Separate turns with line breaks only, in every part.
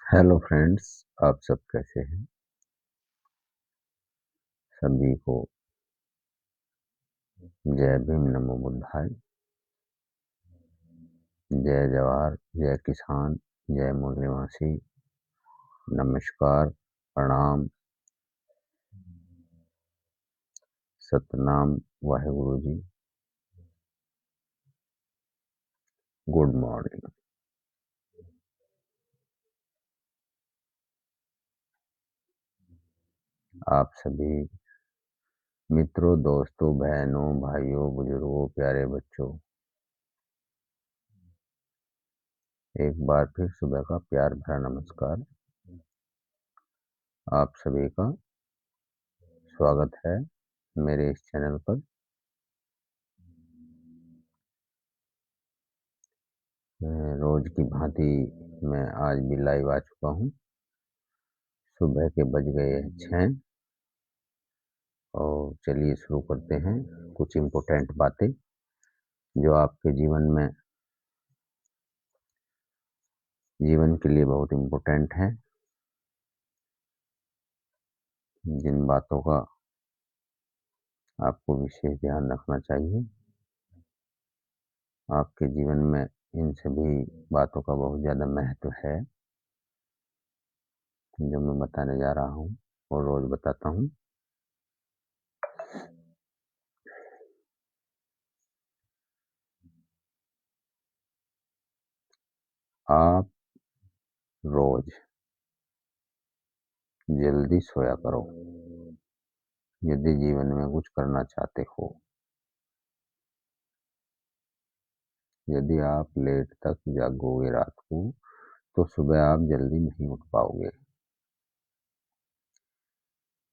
Hello friends, आप सब कैसे हैं? सभी को जय भीम, नमो बुद्धाय, जय जवाहर, जय किसान, जय मूल निवासी, नमस्कार, प्रणाम, सतनाम, वाहेगुरु जी, गुड मॉर्निंग। आप सभी मित्रों, दोस्तों, बहनों, भाइयों, बुजुर्गों, प्यारे बच्चों, एक बार फिर सुबह का प्यार भरा नमस्कार। आप सभी का स्वागत है मेरे इस चैनल पर। रोज की भांति मैं आज भी लाइव आ चुका हूँ। सुबह के बज गए हैं 6 और चलिए शुरू करते हैं कुछ इम्पोर्टेंट बातें जो आपके जीवन के लिए बहुत इम्पोर्टेंट है। जिन बातों का आपको विशेष ध्यान रखना चाहिए। आपके जीवन में इन सभी बातों का बहुत ज़्यादा महत्व है जो मैं बताने जा रहा हूँ और रोज बताता हूँ। आप रोज जल्दी सोया करो यदि जीवन में कुछ करना चाहते हो। यदि आप लेट तक जागोगे रात को तो सुबह आप जल्दी नहीं उठ पाओगे।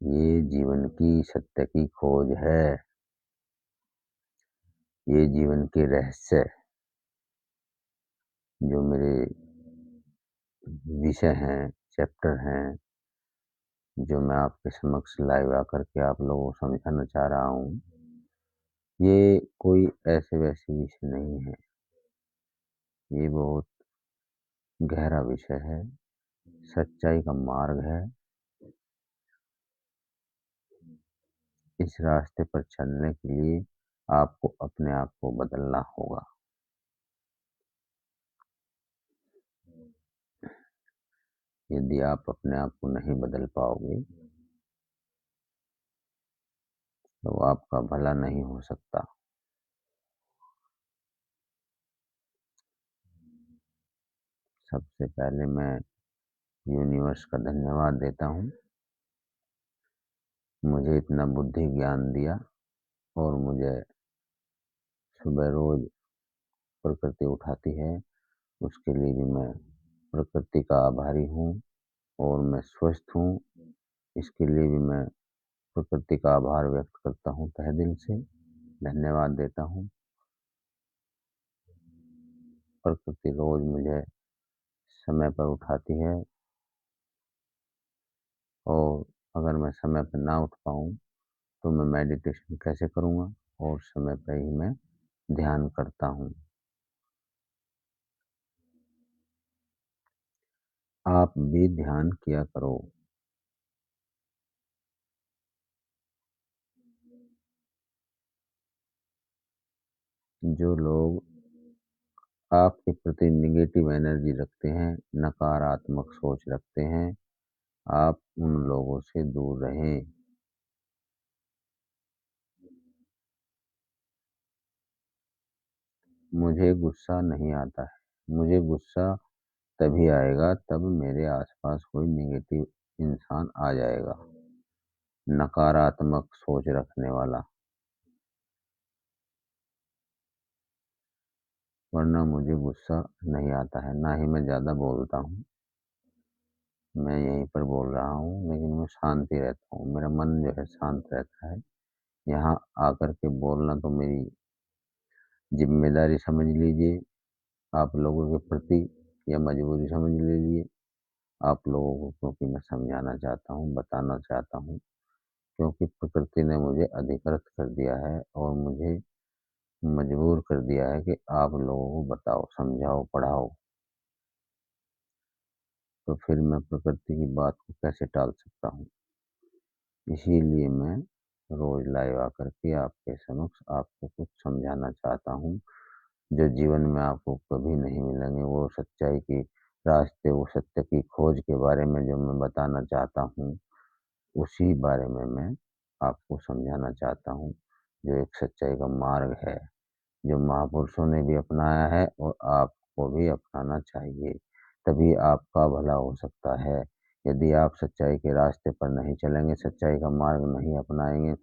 ये जीवन की सत्य की खोज है। ये जीवन के रहस्य जो मेरे विषय हैं, चैप्टर हैं, जो मैं आपके समक्ष लाइव आकर के आप लोगों को समझाना चाह रहा हूँ। ये कोई ऐसे वैसे विषय नहीं है। ये बहुत गहरा विषय है, सच्चाई का मार्ग है। इस रास्ते पर चलने के लिए आपको अपने आप को बदलना होगा। यदि आप अपने आप को नहीं बदल पाओगे तो आपका भला नहीं हो सकता। सबसे पहले मैं यूनिवर्स का धन्यवाद देता हूँ। मुझे इतना बुद्धि ज्ञान दिया और मुझे सुबह रोज प्रकृति उठाती है। उसके लिए भी मैं प्रकृति का आभारी हूँ और मैं स्वस्थ हूँ। इसके लिए भी मैं प्रकृति का आभार व्यक्त करता हूँ, तहे दिल से धन्यवाद देता हूँ। प्रकृति रोज मुझे समय पर उठाती है और अगर मैं समय पर ना उठ पाऊँ तो मैं मेडिटेशन कैसे करूँगा, और समय पर ही मैं ध्यान करता हूँ। आप भी ध्यान किया करो। जो लोग आपके प्रति नेगेटिव एनर्जी रखते हैं, नकारात्मक सोच रखते हैं, आप उन लोगों से दूर रहें। मुझे गुस्सा नहीं आता है। मुझे गुस्सा तभी आएगा तब मेरे आसपास कोई नेगेटिव इंसान आ जाएगा, नकारात्मक सोच रखने वाला, वरना मुझे गुस्सा नहीं आता है। ना ही मैं ज़्यादा बोलता हूँ। मैं यहीं पर बोल रहा हूँ लेकिन मैं शांति रहता हूँ। मेरा मन जो है शांत रहता है। यहाँ आकर के बोलना तो मेरी जिम्मेदारी समझ लीजिए आप लोगों के प्रति, या मजबूरी समझ लीजिए आप लोगों को, क्योंकि मैं समझाना चाहता हूँ, बताना चाहता हूँ। क्योंकि प्रकृति ने मुझे अधिकृत कर दिया है और मुझे मजबूर कर दिया है कि आप लोगों को बताओ, समझाओ, पढ़ाओ। तो फिर मैं प्रकृति की बात को कैसे टाल सकता हूँ? इसीलिए मैं रोज लाइव आकर के आपके समक्ष आपको कुछ समझाना चाहता हूँ, जो जीवन में आपको कभी नहीं मिलेंगे। वो सच्चाई की रास्ते, वो सत्य की खोज के बारे में जो मैं बताना चाहता हूँ, उसी बारे में मैं आपको समझाना चाहता हूँ, जो एक सच्चाई का मार्ग है, जो महापुरुषों ने भी अपनाया है और आपको भी अपनाना चाहिए। तभी आपका भला हो सकता है। यदि आप सच्चाई के रास्ते पर नहीं चलेंगे, सच्चाई का मार्ग नहीं अपनाएँगे,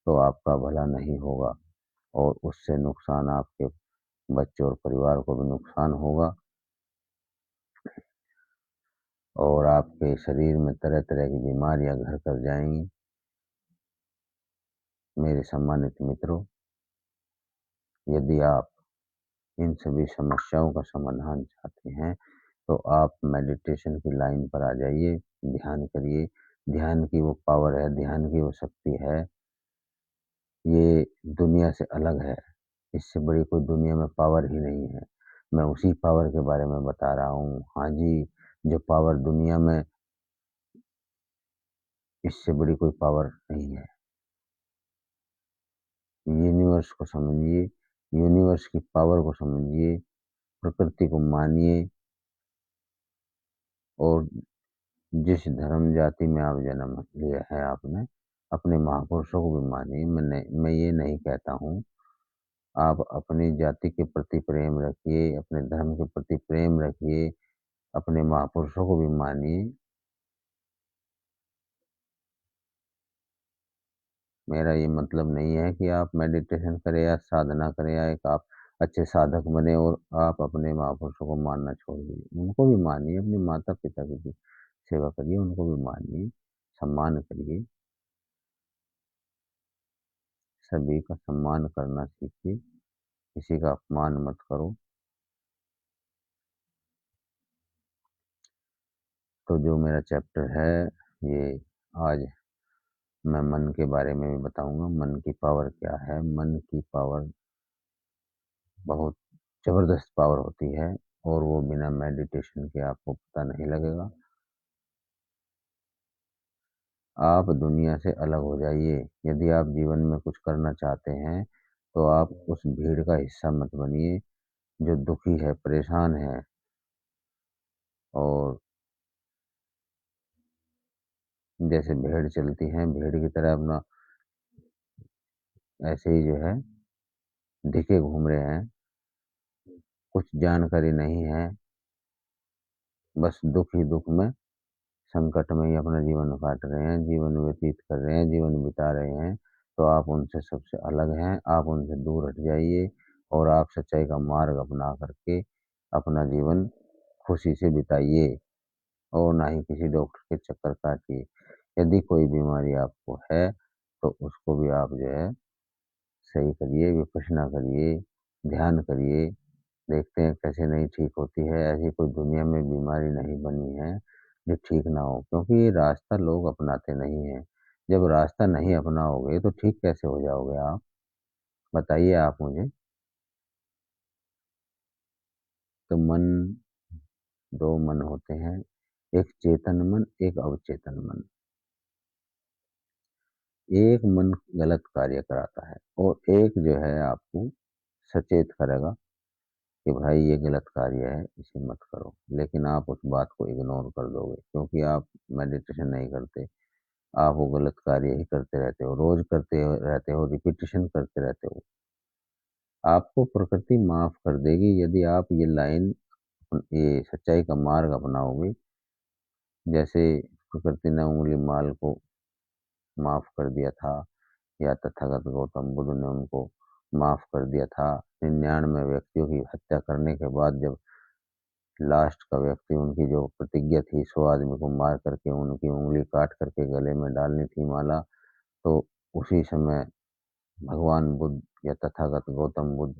तो आपका भला नहीं होगा और उससे नुकसान आपके बच्चों और परिवार को भी नुकसान होगा और आपके शरीर में तरह-तरह की बीमारियाँ घर कर जाएँगी। मेरे सम्मानित मित्रों, यदि आप इन सभी समस्याओं का समाधान चाहते हैं, तो आप मेडिटेशन की लाइन पर आ जाइए, ध्यान करिए। ध्यान की वो पावर है, ध्यान की वो शक्ति है, ये दुनिया से अलग है। इससे बड़ी कोई दुनिया में पावर ही नहीं है। मैं उसी पावर के बारे में बता रहा हूँ। हाँ जी, जो पावर दुनिया में, इससे बड़ी कोई पावर नहीं है। यूनिवर्स को समझिए, यूनिवर्स की पावर को समझिए, प्रकृति को मानिए और जिस धर्म जाति में आप जन्म लिया है आपने, अपने महापुरुषों को भी मानिए। मैं ये नहीं कहता हूँ, आप अपनी जाति के प्रति प्रेम रखिए, अपने धर्म के प्रति प्रेम रखिए, अपने महापुरुषों को भी मानिए। मेरा ये मतलब नहीं है कि आप मेडिटेशन करें या साधना करें या एक आप अच्छे साधक बने और आप अपने महापुरुषों को मानना छोड़ दीजिए। उनको भी मानिए, अपने माता-पिता की भी सेवा करिए, उनको भी मानिए, सम्मान करिए, सभी का सम्मान करना सीखिए, किसी का अपमान मत करो। तो जो मेरा चैप्टर है, ये आज मैं मन के बारे में भी बताऊँगा, मन की पावर क्या है? मन की पावर बहुत ज़बरदस्त पावर होती है और वो बिना मेडिटेशन के आपको पता नहीं लगेगा। आप दुनिया से अलग हो जाइए। यदि आप जीवन में कुछ करना चाहते हैं, तो आप उस भीड़ का हिस्सा मत बनिए, जो दुखी है, परेशान है और जैसे भेड़ चलती हैं, भेड़ की तरह अपना ऐसे ही जो है दिखे घूम रहे हैं, कुछ जानकारी नहीं है, बस दुःख ही दुःख में, संकट में ही अपना जीवन काट रहे हैं, जीवन व्यतीत कर रहे हैं, जीवन बिता रहे हैं, तो आप उनसे सबसे अलग हैं, आप उनसे दूर हट जाइए और आप सच्चाई का मार्ग अपना करके अपना जीवन खुशी से बिताइए और ना ही किसी डॉक्टर के चक्कर काटिए। यदि कोई बीमारी आपको है, तो उसको भी आप जो है सही करिए, विपश्यना करिए, ध्यान करिए, देखते हैं कैसे नहीं ठीक होती है। ऐसी कोई दुनिया में बीमारी नहीं बनी है, जो ठीक ना हो, क्योंकि ये रास्ता लोग अपनाते नहीं हैं। जब रास्ता नहीं अपनाओगे, तो ठीक कैसे हो जाओगे आप? बताइए आप मुझे। तो मन 2 मन होते हैं, एक चेतन मन, एक अवचेतन मन। एक मन गलत कार्य कराता है और एक जो है आपको सचेत करेगा कि भाई ये गलत कार्य है, इसे मत करो। लेकिन आप उस बात को इग्नोर कर दोगे क्योंकि आप मेडिटेशन नहीं करते। आप वो गलत कार्य ही करते रहते हो, रोज़ करते रहते हो, रिपीटिशन करते रहते हो। आपको प्रकृति माफ़ कर देगी यदि आप ये लाइन ये सच्चाई का मार्ग अपनाओगे। जैसे प्रकृति ने उँगली माल को माफ़ कर दिया था या तथागत गौतम बुद्ध ने उनको माफ़ कर दिया था। 99 व्यक्तियों की हत्या करने के बाद जब लास्ट का व्यक्ति उनकी जो प्रतिज्ञा थी 100 आदमी को मार करके उनकी उँगली काट करके गले में डालनी थी माला, तो उसी समय भगवान बुद्ध या तथागत गौतम बुद्ध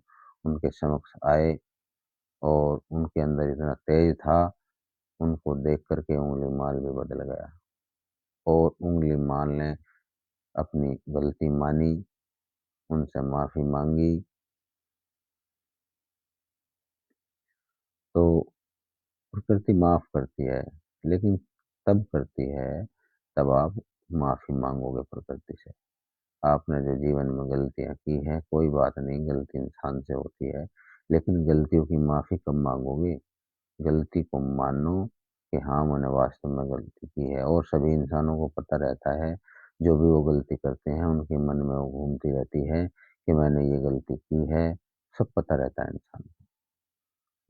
उनके समक्ष आए और उनके अंदर इतना तेज था, उनको देख कर के उँगली माल भी बदल गया और उँगली माल ने अपनी गलती मानी, उनसे माफ़ी माँगी तो प्रकृति माफ करती है, लेकिन तब करती है तब आप माफी मांगोगे प्रकृति से। आपने जो जीवन में गलतियां की हैं, कोई बात नहीं, गलती इंसान से होती है, लेकिन गलतियों की माफी कब मांगोगे? गलती को मानो कि हाँ, मैंने वास्तव में गलती की है। और सभी इंसानों को पता रहता है, जो भी वो गलती करते हैं उनके मन में वो घूमती रहती है कि मैंने ये गलती की है। सब पता रहता है इंसान को।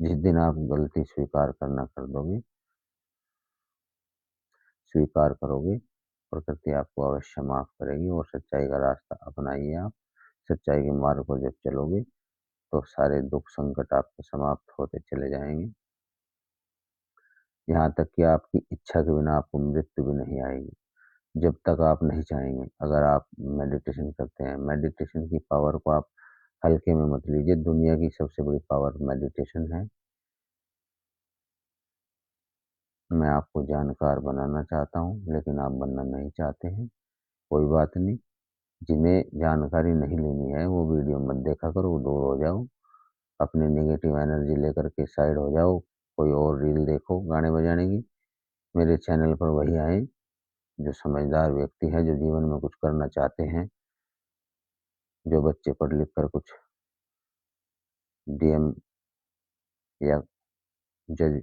जिस दिन आप गलती स्वीकार करना कर दोगे, स्वीकार करोगे, प्रकृति आपको अवश्य माफ करेगी। और सच्चाई का रास्ता अपनाइए आप। सच्चाई के मार्ग पर जब चलोगे तो सारे दुख संकट आपके समाप्त होते चले जाएंगे। यहाँ तक कि आपकी इच्छा के बिना आपको मृत्यु भी नहीं आएगी, जब तक आप नहीं चाहेंगे। अगर आप मेडिटेशन करते हैं, मेडिटेशन की पावर को आप हल्के में मत लीजिए। दुनिया की सबसे बड़ी पावर मेडिटेशन है। मैं आपको जानकार बनाना चाहता हूँ, लेकिन आप बनना नहीं चाहते हैं। कोई बात नहीं। जिन्हें जानकारी नहीं लेनी है वो वीडियो मत देखा करो, दूर हो जाओ। अपनी नेगेटिव एनर्जी लेकर के साइड हो जाओ। कोई और रील देखो गाने बजाने की। मेरे चैनल पर वही आए जो समझदार व्यक्ति है, जो जीवन में कुछ करना चाहते हैं, जो बच्चे पढ़ लिख कर कुछ डीएम या जज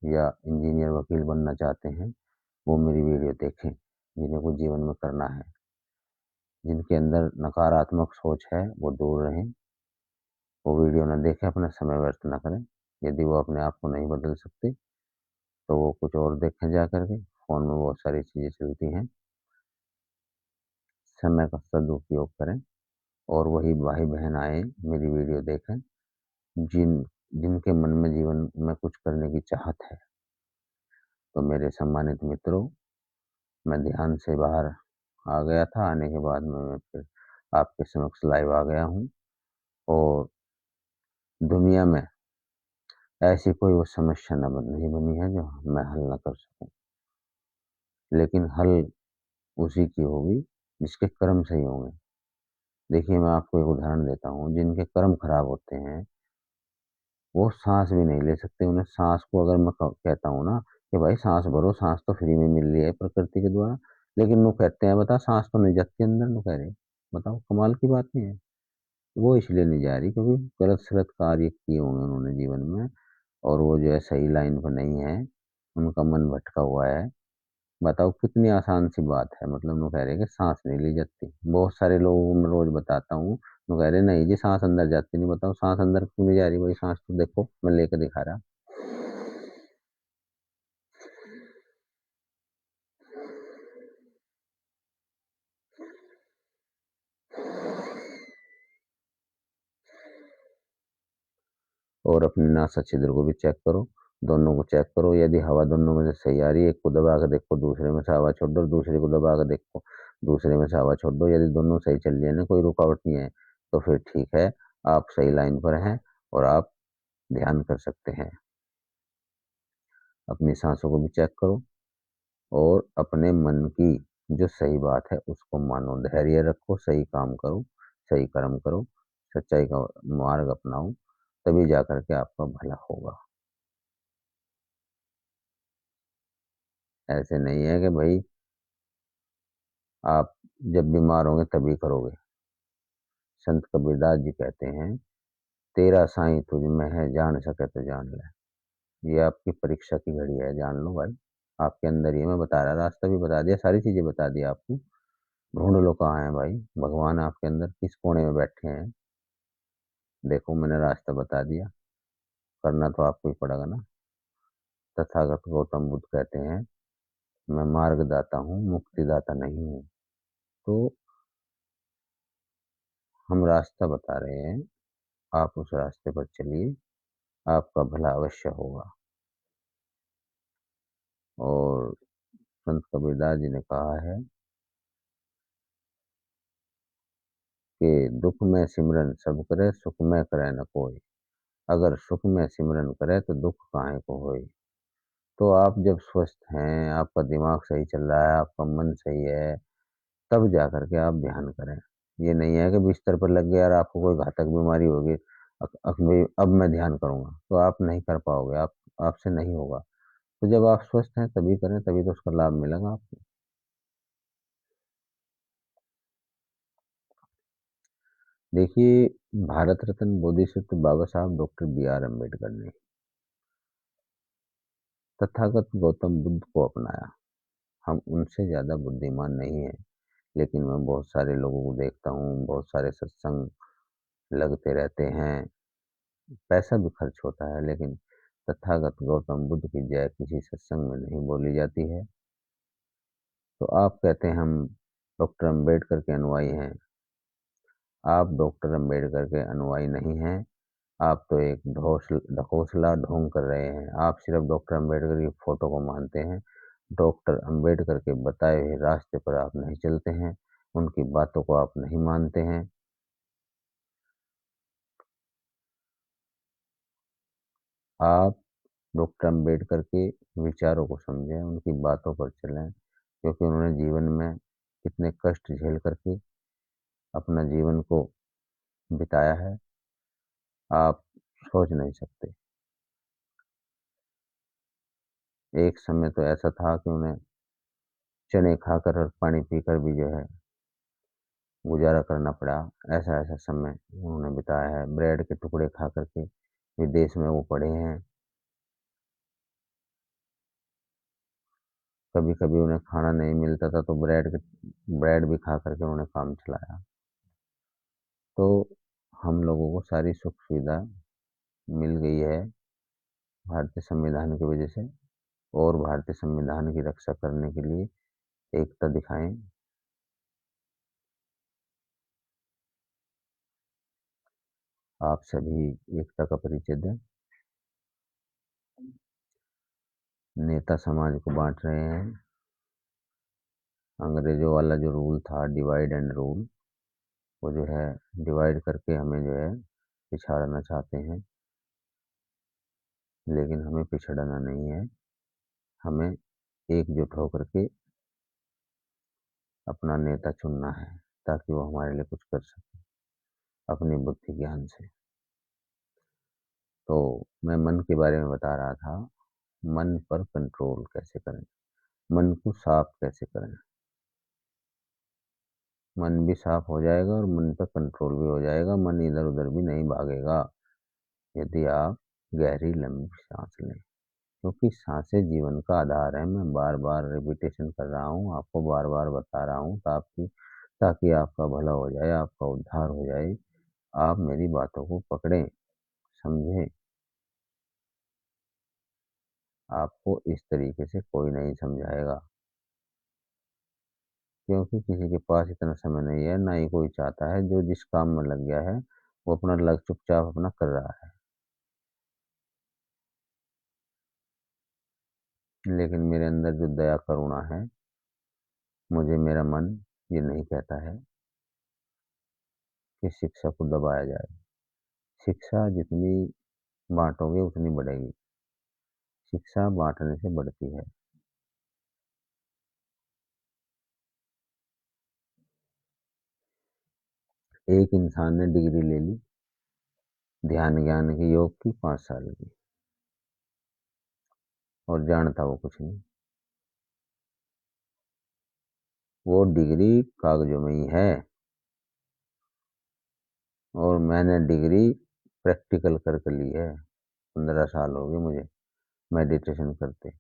या इंजीनियर वकील बनना चाहते हैं, वो मेरी वीडियो देखें। जिन्हें कुछ जीवन में करना है, जिनके अंदर नकारात्मक सोच है, वो दूर रहें। वो वीडियो ना देखें, अपना समय व्यर्थ ना करें। यदि वो अपने आप को नहीं बदल सकते तो वो कुछ और देखें जा करके। फ़ोन में बहुत सारी चीज़ें चलती हैं। समय का सदुपयोग करें। और वही भाई-बहन आएँ, मेरी वीडियो देखें, जिनके मन में जीवन में कुछ करने की चाहत है। तो मेरे सम्मानित मित्रों, मैं ध्यान से बाहर आ गया था। आने के बाद में मैं फिर आपके समक्ष लाइव आ गया हूँ। और दुनिया में ऐसी कोई वो समस्या नहीं बनी है जो मैं हल ना कर सकूँ। लेकिन हल उसी की होगी जिसके कर्म सही होंगे। देखिए, मैं आपको एक उदाहरण देता हूँ। जिनके कर्म खराब होते हैं, वो साँस भी नहीं ले सकते। उन्हें साँस को अगर मैं कहता हूँ ना कि भाई साँस भरो, साँस तो फ्री में मिल रही है प्रकृति के द्वारा, लेकिन वो कहते हैं बता साँस तो नहीं जाती अंदर। वो कह रहे, बताओ कमाल की बात नहीं है? वो इसलिए नहीं जा रही क्योंकि गलत-सलत कार्य किए होंगे उन्होंने जीवन में, और वो जो है सही लाइन पर नहीं है, उनका मन भटका हुआ है। बताओ कितनी आसान सी बात है। मतलब वो कह रहे हैं कि साँस नहीं ली जाती। बहुत सारे लोगों को मैं रोज़ बताता हूँ, वो कह रहे हैं नहीं जी साँस अंदर जाती नहीं। बताओ साँस अंदर क्यों नहीं जा रही? भाई साँस तो देखो, मैं लेके दिखा रहा। और अपने नासा छिद्र को भी चेक करो, दोनों को चेक करो। यदि हवा दोनों में से सही आ रही है, एक को दबा के देखो, दूसरे में से हवा छोड़ दो, दूसरे को दबा के देखो, दूसरे में से हवा छोड़ दो। यदि दोनों सही चल रही है ना, कोई रुकावट नहीं है, तो फिर ठीक है, आप सही लाइन पर हैं और आप ध्यान कर सकते हैं। अपनी साँसों को भी चेक करो और अपने मन की जो सही बात है उसको मानो, धैर्य रखो, सही काम करो, सही कर्म करो, सच्चाई का मार्ग अपनाओ, तभी जाकर के आपका भला होगा। ऐसे नहीं है कि भई आप जब बीमार होंगे तभी करोगे। संत कबीरदास जी कहते हैं, "तेरा साईं तुझ में है, जान सके तो जान ले।" ये आपकी परीक्षा की घड़ी है, जान लो भाई। आपके अंदर ही है, मैं बता रहा, रास्ता भी बता दिया, सारी चीज़ें बता दी आपको। ढूँढ लो कहाँ है भाई, भगवान आपके अंदर किस कोने में बैठे हैं। देखो मैंने रास्ता बता दिया, करना तो आपको ही पड़ेगा ना। तथागत गौतम बुद्ध कहते हैं, मैं मार्गदाता हूँ, मुक्तिदाता नहीं हूँ। तो हम रास्ता बता रहे हैं, आप उस रास्ते पर चलिए, आपका भला अवश्य होगा। और संत कबीरदास जी ने कहा है कि दुख में सिमरन सब करे, सुख में करे न कोई। अगर सुख में सिमरन करे तो दुख काहे को होई। तो आप जब स्वस्थ हैं, आपका दिमाग सही चल रहा है, आपका मन सही है, तब जाकर के आप ध्यान करें। ये नहीं है कि बिस्तर पर लग गए और आपको कोई घातक बीमारी होगी, अब मैं ध्यान करूँगा, तो आप नहीं कर पाओगे, आपसे नहीं होगा। तो जब आप स्वस्थ हैं तभी करें, तभी तो उसका लाभ मिलेगा आपको। देखिए, भारत रत्न बोधिसत्व बाबा साहब डॉक्टर बी.आर. अम्बेडकर ने तथागत गौतम बुद्ध को अपनाया। हम उनसे ज़्यादा बुद्धिमान नहीं हैं, लेकिन मैं बहुत सारे लोगों को देखता हूँ, बहुत सारे सत्संग लगते रहते हैं, पैसा भी खर्च होता है, लेकिन तथागत गौतम बुद्ध की जय किसी सत्संग में नहीं बोली जाती है। तो आप कहते हैं हम डॉक्टर अम्बेडकर के अनुयायी हैं। आप डॉक्टर अम्बेडकर के अनुयायी नहीं हैं। आप तो एक ढकोसला ढोंग कर रहे हैं। आप सिर्फ डॉक्टर अम्बेडकर की फोटो को मानते हैं। डॉक्टर अम्बेडकर के बताए हुए रास्ते पर आप नहीं चलते हैं। उनकी बातों को आप नहीं मानते हैं। आप डॉक्टर अम्बेडकर के विचारों को समझें, उनकी बातों पर चलें, क्योंकि उन्होंने जीवन में कितने कष्ट झेल करके अपना जीवन को बिताया है, आप सोच नहीं सकते। एक समय तो ऐसा था कि उन्हें चने खाकर और पानी पीकर भी जो है गुज़ारा करना पड़ा। ऐसा-ऐसा समय उन्होंने बिताया है। ब्रेड के टुकड़े खा कर के विदेश में वो पड़े हैं। कभी-कभी उन्हें खाना नहीं मिलता था तो ब्रेड भी खा कर के उन्होंने काम चलाया। तो हम लोगों को सारी सुख-सुविधा मिल गई है भारतीय संविधान की वजह से, और भारतीय संविधान की रक्षा करने के लिए एकता दिखाएँ। आप सभी एकता का परिचय दें। नेता समाज को बाँट रहे हैं। अंग्रेज़ों वाला जो रूल था डिवाइड एंड रूल, वो जो है डिवाइड करके हमें जो है पिछाड़ना चाहते हैं, लेकिन हमें पिछड़ना नहीं है। हमें एकजुट होकर के अपना नेता चुनना है, ताकि वो हमारे लिए कुछ कर सके अपनी बुद्धि ज्ञान से। तो मैं मन के बारे में बता रहा था, मन पर कंट्रोल कैसे करें, मन को साफ कैसे करें। मन भी साफ हो जाएगा और मन पर कंट्रोल भी हो जाएगा, मन इधर-उधर भी नहीं भागेगा, यदि आप गहरी लंबी साँस लें। क्योंकि साँसें जीवन का आधार है। मैं बार-बार रिपीटेशन कर रहा हूँ, आपको बार-बार बता रहा हूँ ताकि आपका भला हो जाए, आपका उद्धार हो जाए। आप मेरी बातों को पकड़ें, समझें। आपको इस तरीके से कोई नहीं समझाएगा, क्योंकि किसी के पास इतना समय नहीं है, ना ही कोई चाहता है। जो जिस काम में लग गया है, वो अपना लग चुपचाप अपना कर रहा है। लेकिन मेरे अंदर जो दया करुणा है, मुझे मेरा मन ये नहीं कहता है कि शिक्षा को दबाया जाए। शिक्षा जितनी बाँटोगे उतनी बढ़ेगी। शिक्षा बाँटने से बढ़ती है। एक इंसान ने डिग्री ले ली, ध्यान ज्ञान की, योग की 5 साल की, और जानता वो कुछ नहीं। वो डिग्री कागज़ों में ही है, और मैंने डिग्री प्रैक्टिकल कर के ली है। 15 साल हो गए मुझे मेडिटेशन करते।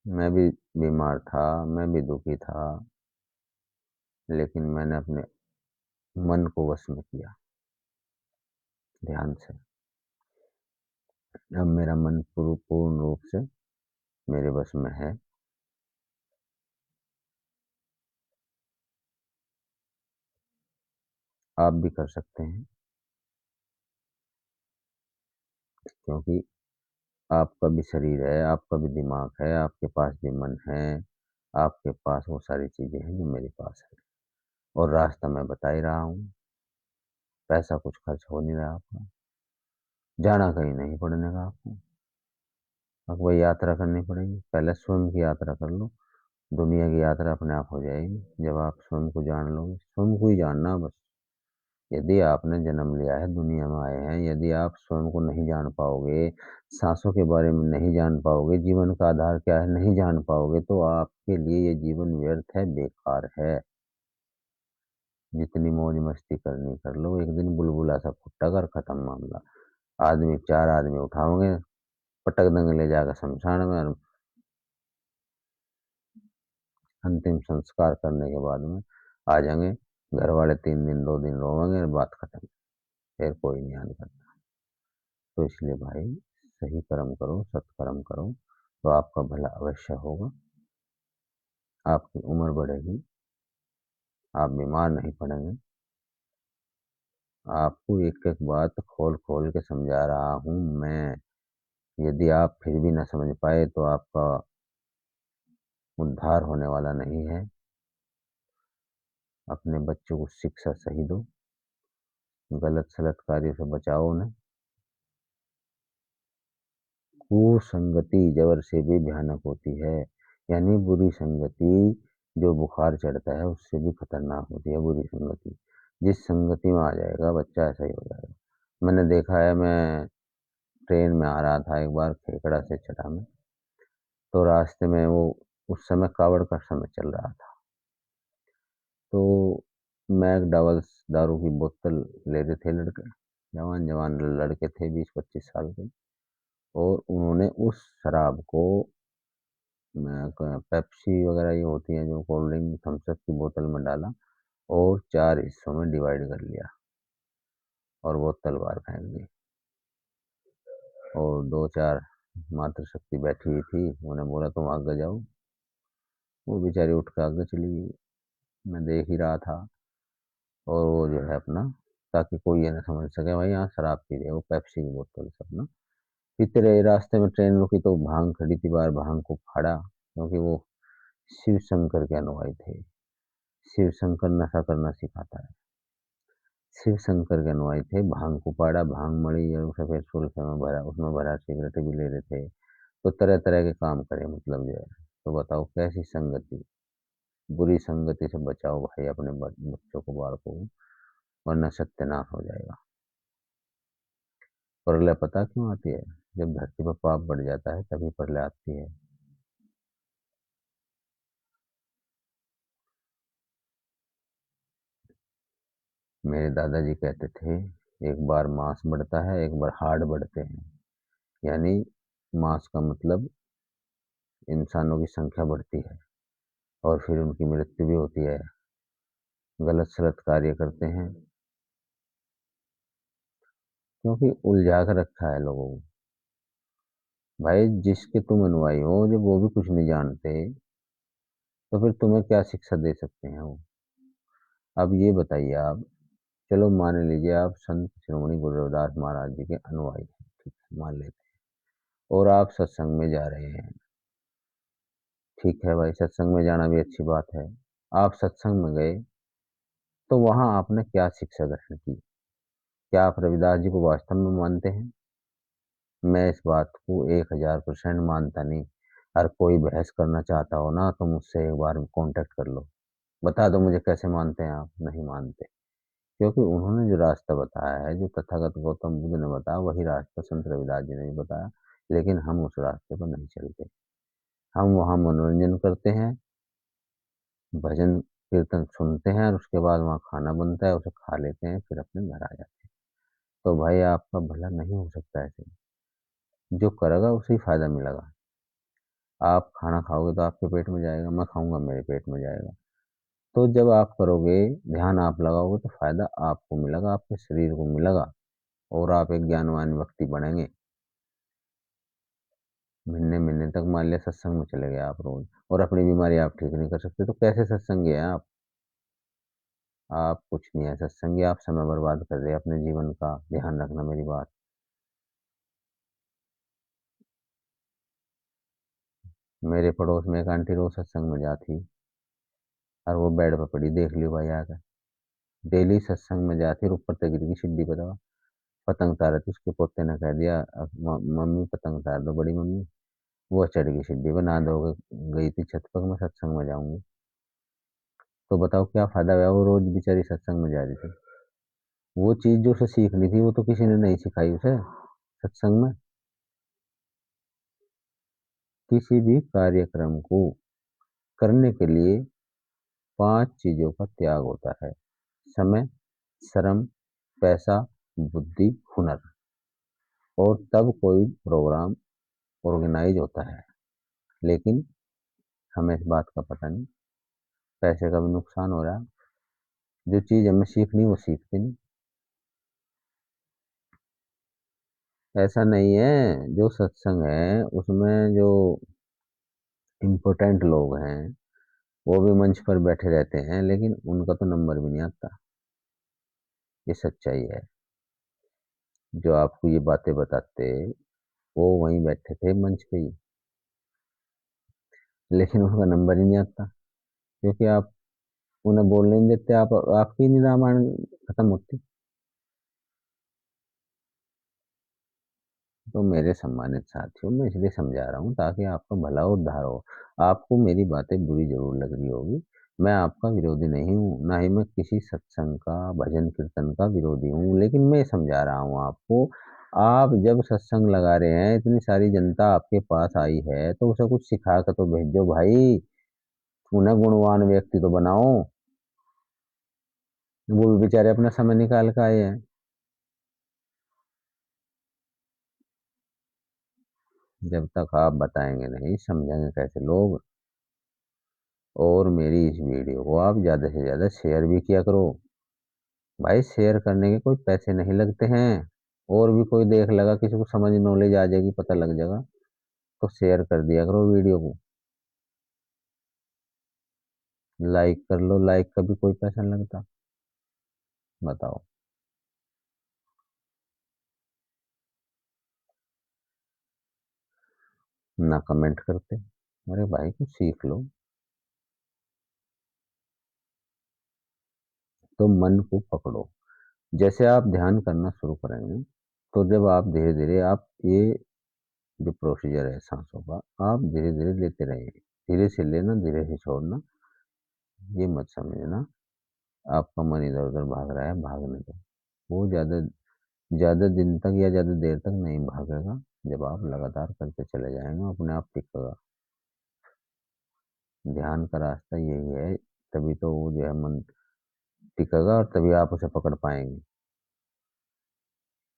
मैं भी बीमार था, मैं भी दुखी था, लेकिन मैंने अपने मन को वश में किया ध्यान से। अब मेरा मन पूर्ण रूप से मेरे वश में है। आप भी कर सकते हैं, क्योंकि आपका भी शरीर है, आपका भी दिमाग है, आपके पास भी मन है, आपके पास वो सारी चीज़ें हैं जो मेरे पास है, और रास्ता मैं बता ही रहा हूँ। पैसा कुछ खर्च हो नहीं रहा आपका, जाना कहीं नहीं पड़ने का आपको यात्रा करनी पड़ेगी। पहले स्वयं की यात्रा कर लो, दुनिया की यात्रा अपने आप हो जाएगी, जब आप स्वयं को जान लोगे। स्वयं को ही जानना बस। यदि आपने जन्म लिया है, दुनिया में आए हैं, यदि आप स्वयं को नहीं जान पाओगे, साँसों के बारे में नहीं जान पाओगे, जीवन का आधार क्या है नहीं जान पाओगे, तो आपके लिए ये जीवन व्यर्थ है, बेकार है। जितनी मौज-मस्ती करनी कर लो, एक दिन बुलबुला सा फुट्टा कर खत्म मामला। 4 आदमी उठाओगे, पटक देंगे ले जाकर शमशान में और अंतिम संस्कार करने के बाद में आ जाएँगे, घर वाले 3 दिन 2 दिन रोवेंगे और बात खत्म, फिर कोई नहीं याद करता। तो इसलिए भाई सही कर्म करो, सत्कर्म करो, तो आपका भला अवश्य होगा, आपकी उम्र बढ़ेगी, आप बीमार नहीं पड़ेंगे। आपको एक-एक बात खोल-खोल के समझा रहा हूँ मैं, यदि आप फिर भी ना समझ पाए तो आपका उद्धार होने वाला नहीं है। अपने बच्चों को शिक्षा सही दो, गलत-सलत कार्यों से बचाओ उन्हें। कुसंगति ज़बर से भी भयानक होती है, यानी बुरी संगति जो बुखार चढ़ता है उससे भी खतरनाक होती है बुरी संगति। जिस संगति में आ जाएगा बच्चा ऐसा ही हो जाएगा। मैंने देखा है, मैं ट्रेन में आ रहा था एक बार खेकड़ा से चढ़ा मैं, तो रास्ते में वो उस समय कावड़ का समय चल रहा था। तो मैकडॉवेल्स दारू की बोतल ले रहे थे लड़के, जवान-जवान लड़के थे 20-25 साल के, और उन्होंने उस शराब को पेप्सी वगैरह ये होती हैं जो कोल्ड ड्रिंक थम्स अप की बोतल में डाला और 4 हिस्सों में डिवाइड कर लिया और बोतल बाहर फेंक दी। और 2-4 मातृशक्ति बैठी हुई थी, उन्होंने बोला तुम आगे जाओ। वो बेचारी उठ के आगे चली गई। मैं देख ही रहा था, और वो जो है अपना, ताकि कोई ये ना समझ सके भाई यहाँ शराब पी रहे हैं, वो पेप्सी की बोतल से अपना पीते रहे। रास्ते में ट्रेन रुकी तो भांग खड़ी थी बाहर, भांग को फाड़ा, क्योंकि वो शिव शंकर के अनुयायी थे। शिव शंकर नशा करना सिखाता है। शिव शंकर के अनुयायी थे, भांग कुपाड़ा, भांग मड़ी और सफेद सुल्फे में भरा, उसमें भरा सिगरेट भी ले रहे थे। तो तरह-तरह के काम करे मतलब जो है। तो बताओ कैसी संगति, बुरी संगति से बचाओ भाई अपने बच्चों को, बालकों को, वरना सत्यानाश हो जाएगा। प्रलय पता क्यों आती है? जब धरती पर पाप बढ़ जाता है तभी प्रलय आती है। मेरे दादाजी कहते थे, एक बार मांस बढ़ता है, एक बार हाड़ बढ़ते हैं। यानी मांस का मतलब इंसानों की संख्या बढ़ती है और फिर उनकी मृत्यु भी होती है, गलत-सलत कार्य करते हैं, क्योंकि उलझा कर रखा है लोगों को। भाई जिसके तुम अनुयायी हो, जब वो भी कुछ नहीं जानते, तो फिर तुम्हें क्या शिक्षा दे सकते हैं वो? अब ये बताइए आप, चलो मान लीजिए आप संत शिरोमणि गुरु रविदास महाराज जी के अनुयायी हैं, ठीक है, मान लेते हैं, और आप सत्संग में जा रहे हैं। ठीक है भाई, सत्संग में जाना भी अच्छी बात है। आप सत्संग में गए, तो वहाँ आपने क्या शिक्षा ग्रहण की? क्या आप रविदास जी को वास्तव में मानते हैं? मैं इस बात को 1000% मानता नहीं। हर कोई बहस करना चाहता हो ना, तो मुझसे एक बार कॉन्टैक्ट कर लो। बता दो मुझे कैसे मानते हैं आप? नहीं मानते। क्योंकि उन्होंने जो रास्ता बताया है, जो तथागत गौतम बुद्ध ने बताया, वही रास्ता संत रविदास जी ने भी बताया, लेकिन हम उस रास्ते पर नहीं चलते। हम वहाँ मनोरंजन करते हैं, भजन कीर्तन सुनते हैं और उसके बाद वहाँ खाना बनता है, उसे खा लेते हैं, फिर अपने घर आ जाते हैं। तो भाई आपका भला नहीं हो सकता ऐसे। जो करेगा उसे ही फ़ायदा मिलेगा। आप खाना खाओगे तो आपके पेट में जाएगा, मैं खाऊँगा मेरे पेट में जाएगा। तो जब आप करोगे, ध्यान आप लगाओगे, तो फ़ायदा आपको मिलेगा, आपके शरीर को मिलेगा, और आप एक ज्ञानवान व्यक्ति बनेंगे। महीने-महीने तक मान लिया सत्संग में चले गए आप रोज़, और अपनी बीमारी आप ठीक नहीं कर सकते, तो कैसे सत्संगी हैं आप? आप कुछ नहीं है सत्संगी, आप समय बर्बाद कर रहे हैं अपने जीवन का, ध्यान रखना मेरी बात। मेरे पड़ोस में एक आंटी रोज़ सत्संग में जाती, और वो बेड पे पड़ी, देख लियो भाई आके। डेली सत्संग में जाती और ऊपर से गिर गई सीढ़ी पे दबा। पतंग उतार रही थी, उसके पोते ने कह दिया, मम्मी पतंग उतार दो बड़ी मम्मी। वो चढ़ गई सीढ़ी पे, नहा धो के गई थी छत पर, मैं सत्संग में जाऊंगी। तो बताओ क्या फायदा हुआ, वो रोज बेचारी सत्संग में जा रही थी। वो चीज जो उसे सीखनी थी वो तो किसी ने नहीं सिखाई उसे सत्संग में। किसी भी कार्यक्रम को करने के लिए 5 चीजों का त्याग होता है। समय, श्रम, पैसा, बुद्धि, हुनर। और तब कोई प्रोग्राम ऑर्गेनाइज होता है। लेकिन हमें इस बात का पता नहीं, पैसे का भी नुकसान हो रहा है। जो चीज हमें सीखनी वो सीखते नहीं। ऐसा नहीं है, जो सत्संग है उसमें जो इम्पोर्टेंट लोग हैं वो भी मंच पर बैठे रहते हैं, लेकिन उनका तो नंबर भी नहीं आता। ये सच्चाई है। जो आपको ये बातें बताते वो वहीं बैठे थे मंच पे ही, लेकिन उनका नंबर ही नहीं आता, क्योंकि आप उन्हें बोलने नहीं देते। आप आपकी नहीं रामायण खत्म होती। तो मेरे सम्मानित साथियों, मैं इसलिए समझा रहा हूँ ताकि आपका भला उद्धार हो। आपको मेरी बातें बुरी जरूर लग रही होगी। मैं आपका विरोधी नहीं हूँ, ना ही मैं किसी सत्संग का भजन कीर्तन का विरोधी हूँ, लेकिन मैं समझा रहा हूँ आपको। आप जब सत्संग लगा रहे हैं, इतनी सारी जनता आपके पास आई है, तो उसे कुछ सिखा कर तो भेजो भाई। उन्हें गुणवान व्यक्ति तो बनाओ। वो भी बेचारे अपना समय निकाल कर आए हैं। जब तक आप बताएंगे नहीं, समझेंगे कैसे लोग। और मेरी इस वीडियो को आप ज़्यादा से ज़्यादा शेयर भी किया करो। भाई, शेयर करने के कोई पैसे नहीं लगते हैं। और भी कोई देख लगा, किसी को समझ नॉलेज आ जाएगी, पता लग जाएगा, तो शेयर कर दिया करो वीडियो को। लाइक कर लो, लाइक का भी कोई पैसा नहीं लगता। बताओ। ना कमेंट करते। अरे भाई, कुछ सीख लो। तो मन को पकड़ो। जैसे आप ध्यान करना शुरू करेंगे, तो जब आप धीरे धीरे आप ये जो प्रोसीजर है सांसों का, आप धीरे धीरे लेते रहेंगे। धीरे से लेना, धीरे से छोड़ना। ये मत समझना आपका मन इधर उधर भाग रहा है, भागने दो। वो ज्यादा ज्यादा दिन तक या ज्यादा देर तक नहीं भागेगा। जब आप लगातार करते चले जाएंगे, अपने आप टिकेगा। ध्यान का रास्ता यही है। तभी तो वो जो है मन टिकेगा, और तभी आप उसे पकड़ पाएंगे।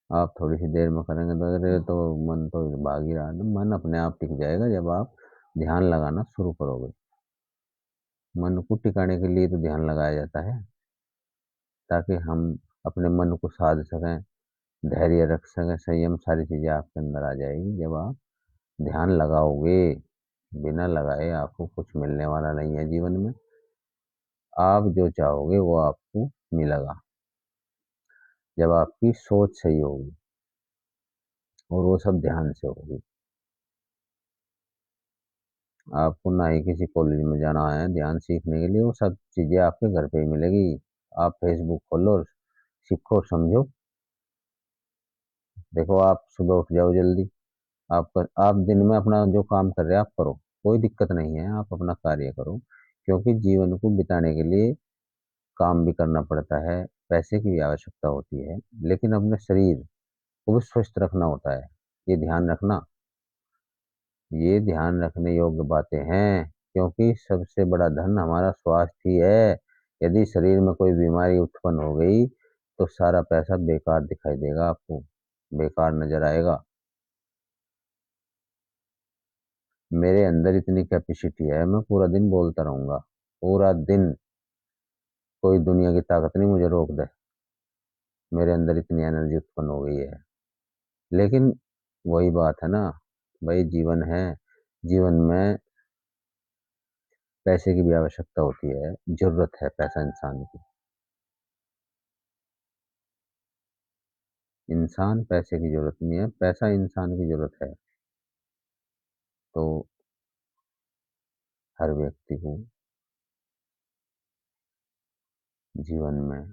आप थोड़ी सी देर में करेंगे तो अरे, तो मन तो भाग ही रहा है। मन अपने आप टिक जाएगा जब आप ध्यान लगाना शुरू करोगे। मन को टिकाने के लिए तो ध्यान लगाया जाता है, ताकि हम अपने मन को साध सकें, धैर्य रख सकें, संयम, सारी चीजें आपके अंदर आ जाएगी जब आप ध्यान लगाओगे। बिना लगाए आपको कुछ मिलने वाला नहीं है जीवन में। आप जो चाहोगे वो आपको मिलेगा, जब आपकी सोच सही होगी, और वो सब ध्यान से होगी। आपको ना ही किसी कॉलेज में जाना है ध्यान सीखने के लिए, वो सब चीजें आपके घर पे ही मिलेगी। आप फेसबुक खोलो और सीखो, समझो। देखो, आप सुबह उठ जाओ जल्दी। आप दिन में अपना जो काम कर रहे हैं आप करो। कोई दिक्कत नहीं है, आप अपना कार्य करो। क्योंकि जीवन को बिताने के लिए काम भी करना पड़ता है, पैसे की भी आवश्यकता होती है, लेकिन अपने शरीर को भी स्वस्थ रखना होता है। ये ध्यान रखना। ये ध्यान रखने योग्य बातें हैं, क्योंकि सबसे बड़ा धन हमारा स्वास्थ्य ही है। यदि शरीर में कोई बीमारी उत्पन्न हो गई, तो सारा पैसा बेकार दिखाई देगा आपको, बेकार नजर आएगा। मेरे अंदर इतनी कैपेसिटी है, मैं पूरा दिन बोलता रहूंगा। पूरा दिन। कोई दुनिया की ताकत नहीं मुझे रोक दे। मेरे अंदर इतनी एनर्जी उत्पन्न हो गई है। लेकिन वही बात है ना, भाई, जीवन है। जीवन में पैसे की भी आवश्यकता होती है, जरूरत है पैसा इंसान की। इंसान पैसे की जरूरत नहीं है, पैसा इंसान की जरूरत है। तो हर व्यक्ति को जीवन में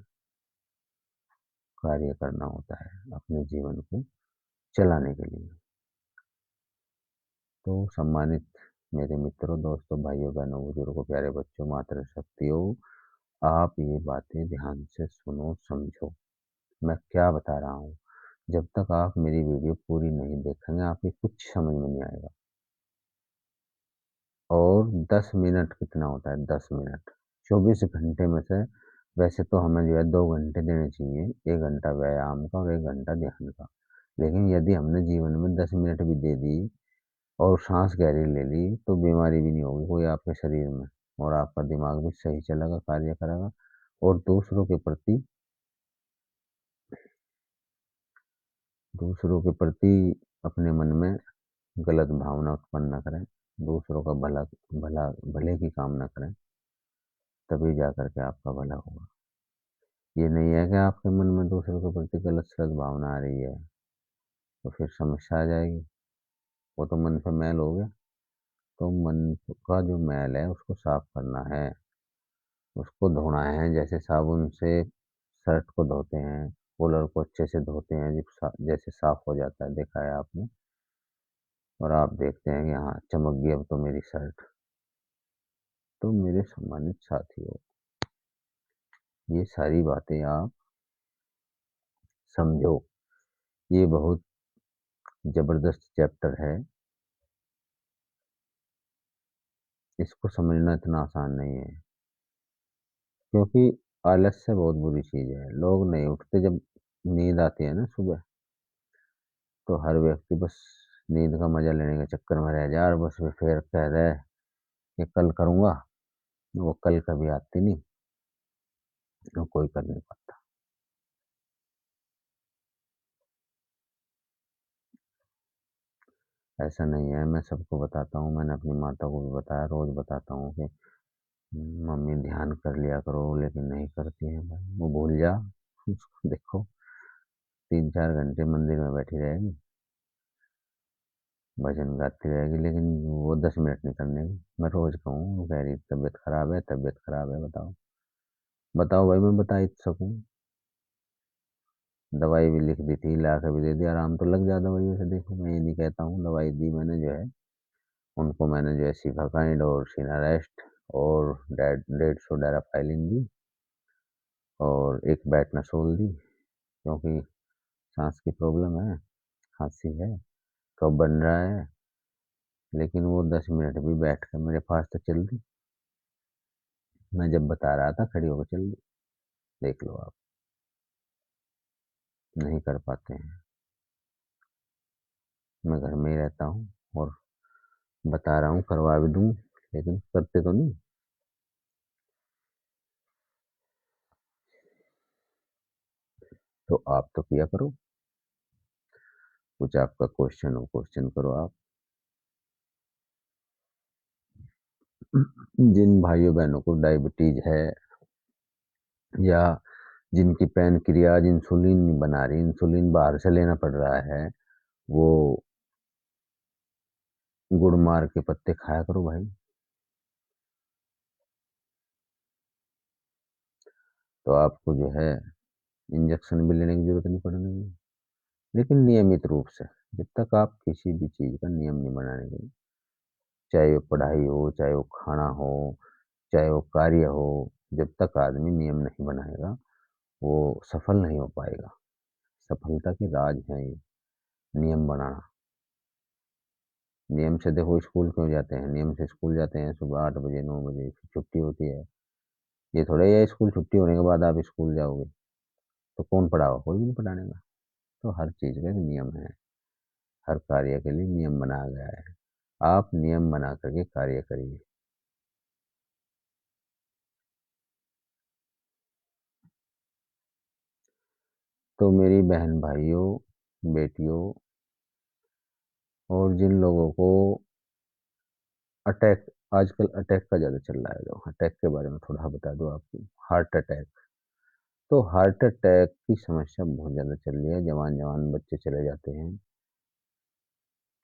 कार्य करना होता है अपने जीवन को चलाने के लिए। तो सम्मानित मेरे मित्रों, दोस्तों, भाइयों, बहनों, बुजुर्गों, प्यारे बच्चों, मातृ शक्तियों, आप ये बातें ध्यान से सुनो, समझो। मैं क्या बता रहा हूँ? जब तक आप मेरी वीडियो पूरी नहीं देखेंगे, आपकी कुछ समझ में नहीं आएगा। और 10 मिनट कितना होता है? 10 मिनट। 24 घंटे में से वैसे तो हमें जो है 2 घंटे देने चाहिए, 1 घंटा व्यायाम का और 1 घंटा ध्यान का। लेकिन यदि हमने जीवन में 10 मिनट भी दे दी और साँस गहरी ले ली, तो बीमारी भी नहीं होगी कोई आपके शरीर में, और आपका दिमाग भी सही चलेगा, कार्य करेगा, और दूसरों के प्रति अपने मन में गलत भावना उत्पन्न ना करें, दूसरों का भले की कामना करें, तभी जा कर के आपका भला होगा। ये नहीं है कि आपके मन में दूसरों के प्रति गलत सद्भावना आ रही है, तो फिर समस्या आ जाएगी। वो तो मन से मैल हो गया। तो मन का जो मैल है उसको साफ करना है, उसको धोना है, जैसे साबुन से शर्ट को धोते हैं, कॉलर को अच्छे से धोते हैं, जैसे साफ हो जाता है, देखा है आपने। और आप देखते हैं कि हाँ, चमक गई अब तो मेरी शर्ट। तो मेरे सम्मानित साथियों, ये सारी बातें आप समझो। ये बहुत जबरदस्त चैप्टर है, इसको समझना इतना आसान नहीं है। क्योंकि आलस्य बहुत बुरी चीज है, लोग नहीं उठते। जब नींद आती है ना सुबह, तो हर व्यक्ति बस नींद का मजा लेने के चक्कर में रह जाए, और बस वे फिर कह रहे कि कल करूंगा। वो कल कभी आती नहीं, तो कोई कर नहीं पाता। ऐसा नहीं है, मैं सबको बताता हूँ, मैंने अपनी माता को भी बताया, रोज बताता हूँ कि मम्मी ध्यान कर लिया करो, लेकिन नहीं करती है भाई। वो भूल जा, उसको देखो 3-4 घंटे मंदिर में बैठी रहेगी, भजन गाती रहेगी, लेकिन वो 10 मिनट नहीं करने की। मैं रोज कहूँ, वो कह रही तबीयत खराब है, तबीयत खराब है। बताओ बताओ भाई, मैं बता ही तो सकूँ। दवाई भी लिख दी थी, ला के भी दे दी, आराम तो लग जा दवाइयों से। देखो, मैं ये नहीं कहता हूँ, दवाई दी मैंने जो है, उनको मैंने जो है सिफाकाइंड और सिनारेस्ट और 150 डायराफाइलिन दी, और एक बेटनासोल दी, क्योंकि सांस की प्रॉब्लम है, खांसी है, कफ बन रहा है। लेकिन वो 10 मिनट भी बैठ कर मेरे पास तो चल दी। मैं जब बता रहा था, खड़ी होकर चल दी। देख लो आप, नहीं कर पाते हैं। मैं घर में ही रहता हूँ, और बता रहा हूँ करवा भी दूँ, लेकिन करते तो नहीं। तो आप तो किया करो, कुछ आपका क्वेश्चन हो, क्वेश्चन करो आप। जिन भाइयों बहनों को डायबिटीज है, या जिनकी पैनक्रियाज इंसुलिन नहीं बना रही, इंसुलिन बाहर से लेना पड़ रहा है, वो गुड़ मार के पत्ते खाया करो भाई। तो आपको जो है इंजेक्शन भी लेने की जरूरत नहीं पड़ेगी। लेकिन नियमित रूप से, जब तक आप किसी भी चीज का नियम नहीं बनाएंगे, चाहे वो पढ़ाई हो, चाहे वो खाना हो, चाहे वो कार्य हो, जब तक आदमी नियम नहीं बनाएगा, वो सफल नहीं हो पाएगा। सफलता की राज है ये, नियम बनाना। नियम से देखो, स्कूल क्यों जाते हैं? नियम से स्कूल जाते हैं, सुबह 8 बजे 9 बजे, फिर छुट्टी होती है। ये थोड़ा ही है स्कूल छुट्टी होने के बाद आप स्कूल जाओगे, तो कौन पढ़ाओ? कोई भी नहीं पढ़ाने का। तो हर चीज का एक नियम है, हर कार्य के लिए नियम बनाया गया है। आप नियम बना करके कार्य करिए। तो मेरी बहन भाइयों, बेटियों, और जिन लोगों को अटैक, आजकल अटैक का ज्यादा चल रहा है, जो अटैक के बारे में थोड़ा बता दो आपको। Heart attack. तो हार्ट अटैक की समस्या बहुत ज्यादा चल रही है, जवान जवान बच्चे चले जाते हैं,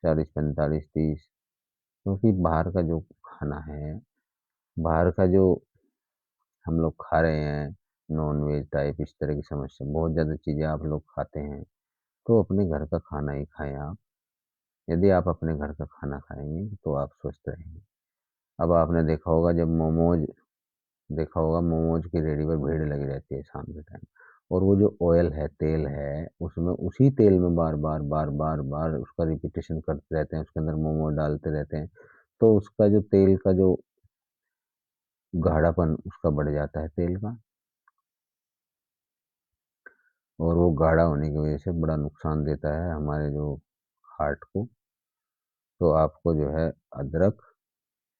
40, 45, 30। क्योंकि बाहर का जो खाना है, बाहर का जो हम लोग खा रहे हैं, नॉन वेज टाइप, इस तरह की समस्या, बहुत ज्यादा चीजें आप लोग खाते हैं। तो अपने घर का खाना ही खाएं आप। यदि आप अपने घर का खाना खाएंगे, तो आप स्वस्थ रहेंगे। अब आपने देखा होगा, जब मोमोज, देखा होगा मोमोज की रेडी पर भीड़ लगी रहती है शाम के टाइम, और वो जो ऑयल है, तेल है, उसमें उसी तेल में बार-बार उसका रिपिटेशन करते रहते हैं, उसके अंदर मोमोज़ डालते रहते हैं, तो उसका जो तेल का जो गाढ़ापन उसका बढ़ जाता है तेल का, और वो गाढ़ा होने की वज़ह से बड़ा नुकसान देता है हमारे जो हार्ट को। तो आपको जो है अदरक,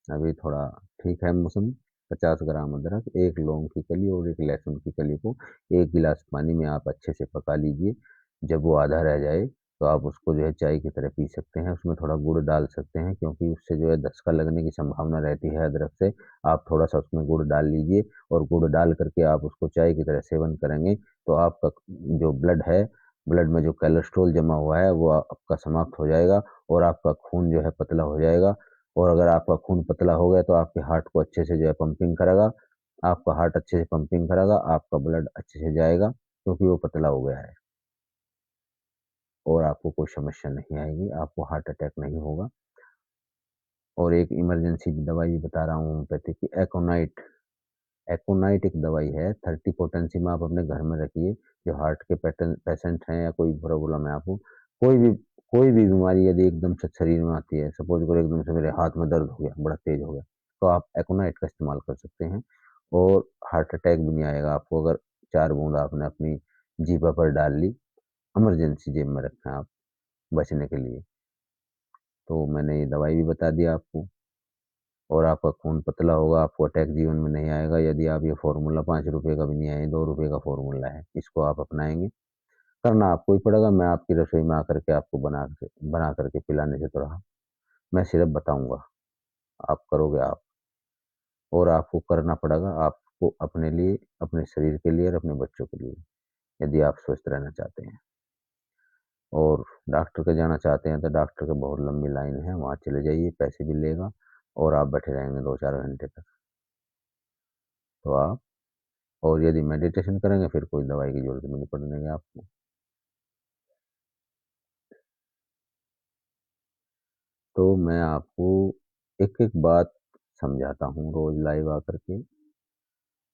अभी थोड़ा ठीक है मौसम, 50 ग्राम अदरक, 1 लौंग की कली और 1 लहसुन की कली को 1 गिलास पानी में आप अच्छे से पका लीजिए। जब वो आधा रह जाए, तो आप उसको जो है चाय की तरह पी सकते हैं। उसमें थोड़ा गुड़ डाल सकते हैं, क्योंकि उससे जो है दस्तक लगने की संभावना रहती है अदरक से। आप थोड़ा-सा उसमें गुड़ डाल लीजिए, और गुड़ डाल कर के आप उसको चाय की तरह सेवन करेंगे, तो आपका जो ब्लड है, ब्लड में जो कोलेस्ट्रॉल जमा हुआ है, वो आपका समाप्त हो जाएगा, और आपका खून जो है पतला हो जाएगा। और अगर आपका खून पतला हो गया, तो आपके हार्ट को अच्छे से जो है पंपिंग करेगा। आपका हार्ट अच्छे से पंपिंग करेगा, आपका ब्लड अच्छे से जाएगा, क्योंकि वो पतला हो गया है, और आपको कोई समस्या नहीं आएगी, आपको हार्ट अटैक नहीं होगा। और एक इमरजेंसी दवाई बता रहा हूँ होम्योपैथी की, एकोनाइट। एकोनाइट एक दवाई है, 30 पोटेंसी में आप अपने घर में रखिए। जो हार्ट के पेशेंट हैं, या कोई प्रॉब्लम है आपको, कोई भी कोई भी बीमारी यदि एकदम से शरीर में आती है, सपोज़ करो एकदम से मेरे हाथ में दर्द हो गया, बड़ा तेज़ हो गया, तो आप एकोनाइट का इस्तेमाल कर सकते हैं, और हार्ट अटैक भी नहीं आएगा आपको, अगर 4 बूँद आपने अपनी जीभा पर डाल ली, इमरजेंसी जेब में रखें आप, बचने के लिए। तो मैंने ये दवाई भी बता दी आपको, और आपका खून पतला होगा, आपको अटैक जीवन में नहीं आएगा, यदि आप ये फ़ॉर्मूला ₹5 का भी नहीं है, ₹2 का फ़ॉर्मूला है, इसको आप अपनाएँगे। करना आपको ही पड़ेगा, मैं आपकी रसोई में आकर के आपको बना कर के पिलाने से तो रहा। मैं सिर्फ़ बताऊँगा, आप करोगे आप, और आपको करना पड़ेगा आपको अपने लिए, अपने शरीर के लिए और अपने बच्चों के लिए, यदि आप स्वस्थ रहना चाहते हैं। और डॉक्टर के जाना चाहते हैं, तो डॉक्टर की बहुत लंबी लाइन है, वहाँ चले जाइए, पैसे भी लेगा, और आप बैठे रहेंगे 2-4 घंटे तक। तो आप, और यदि मेडिटेशन करेंगे, फिर कोई दवाई की ज़रूरत भी नहीं पड़ने आपको। तो मैं आपको एक-एक बात समझाता हूँ रोज़ लाइव आकर के।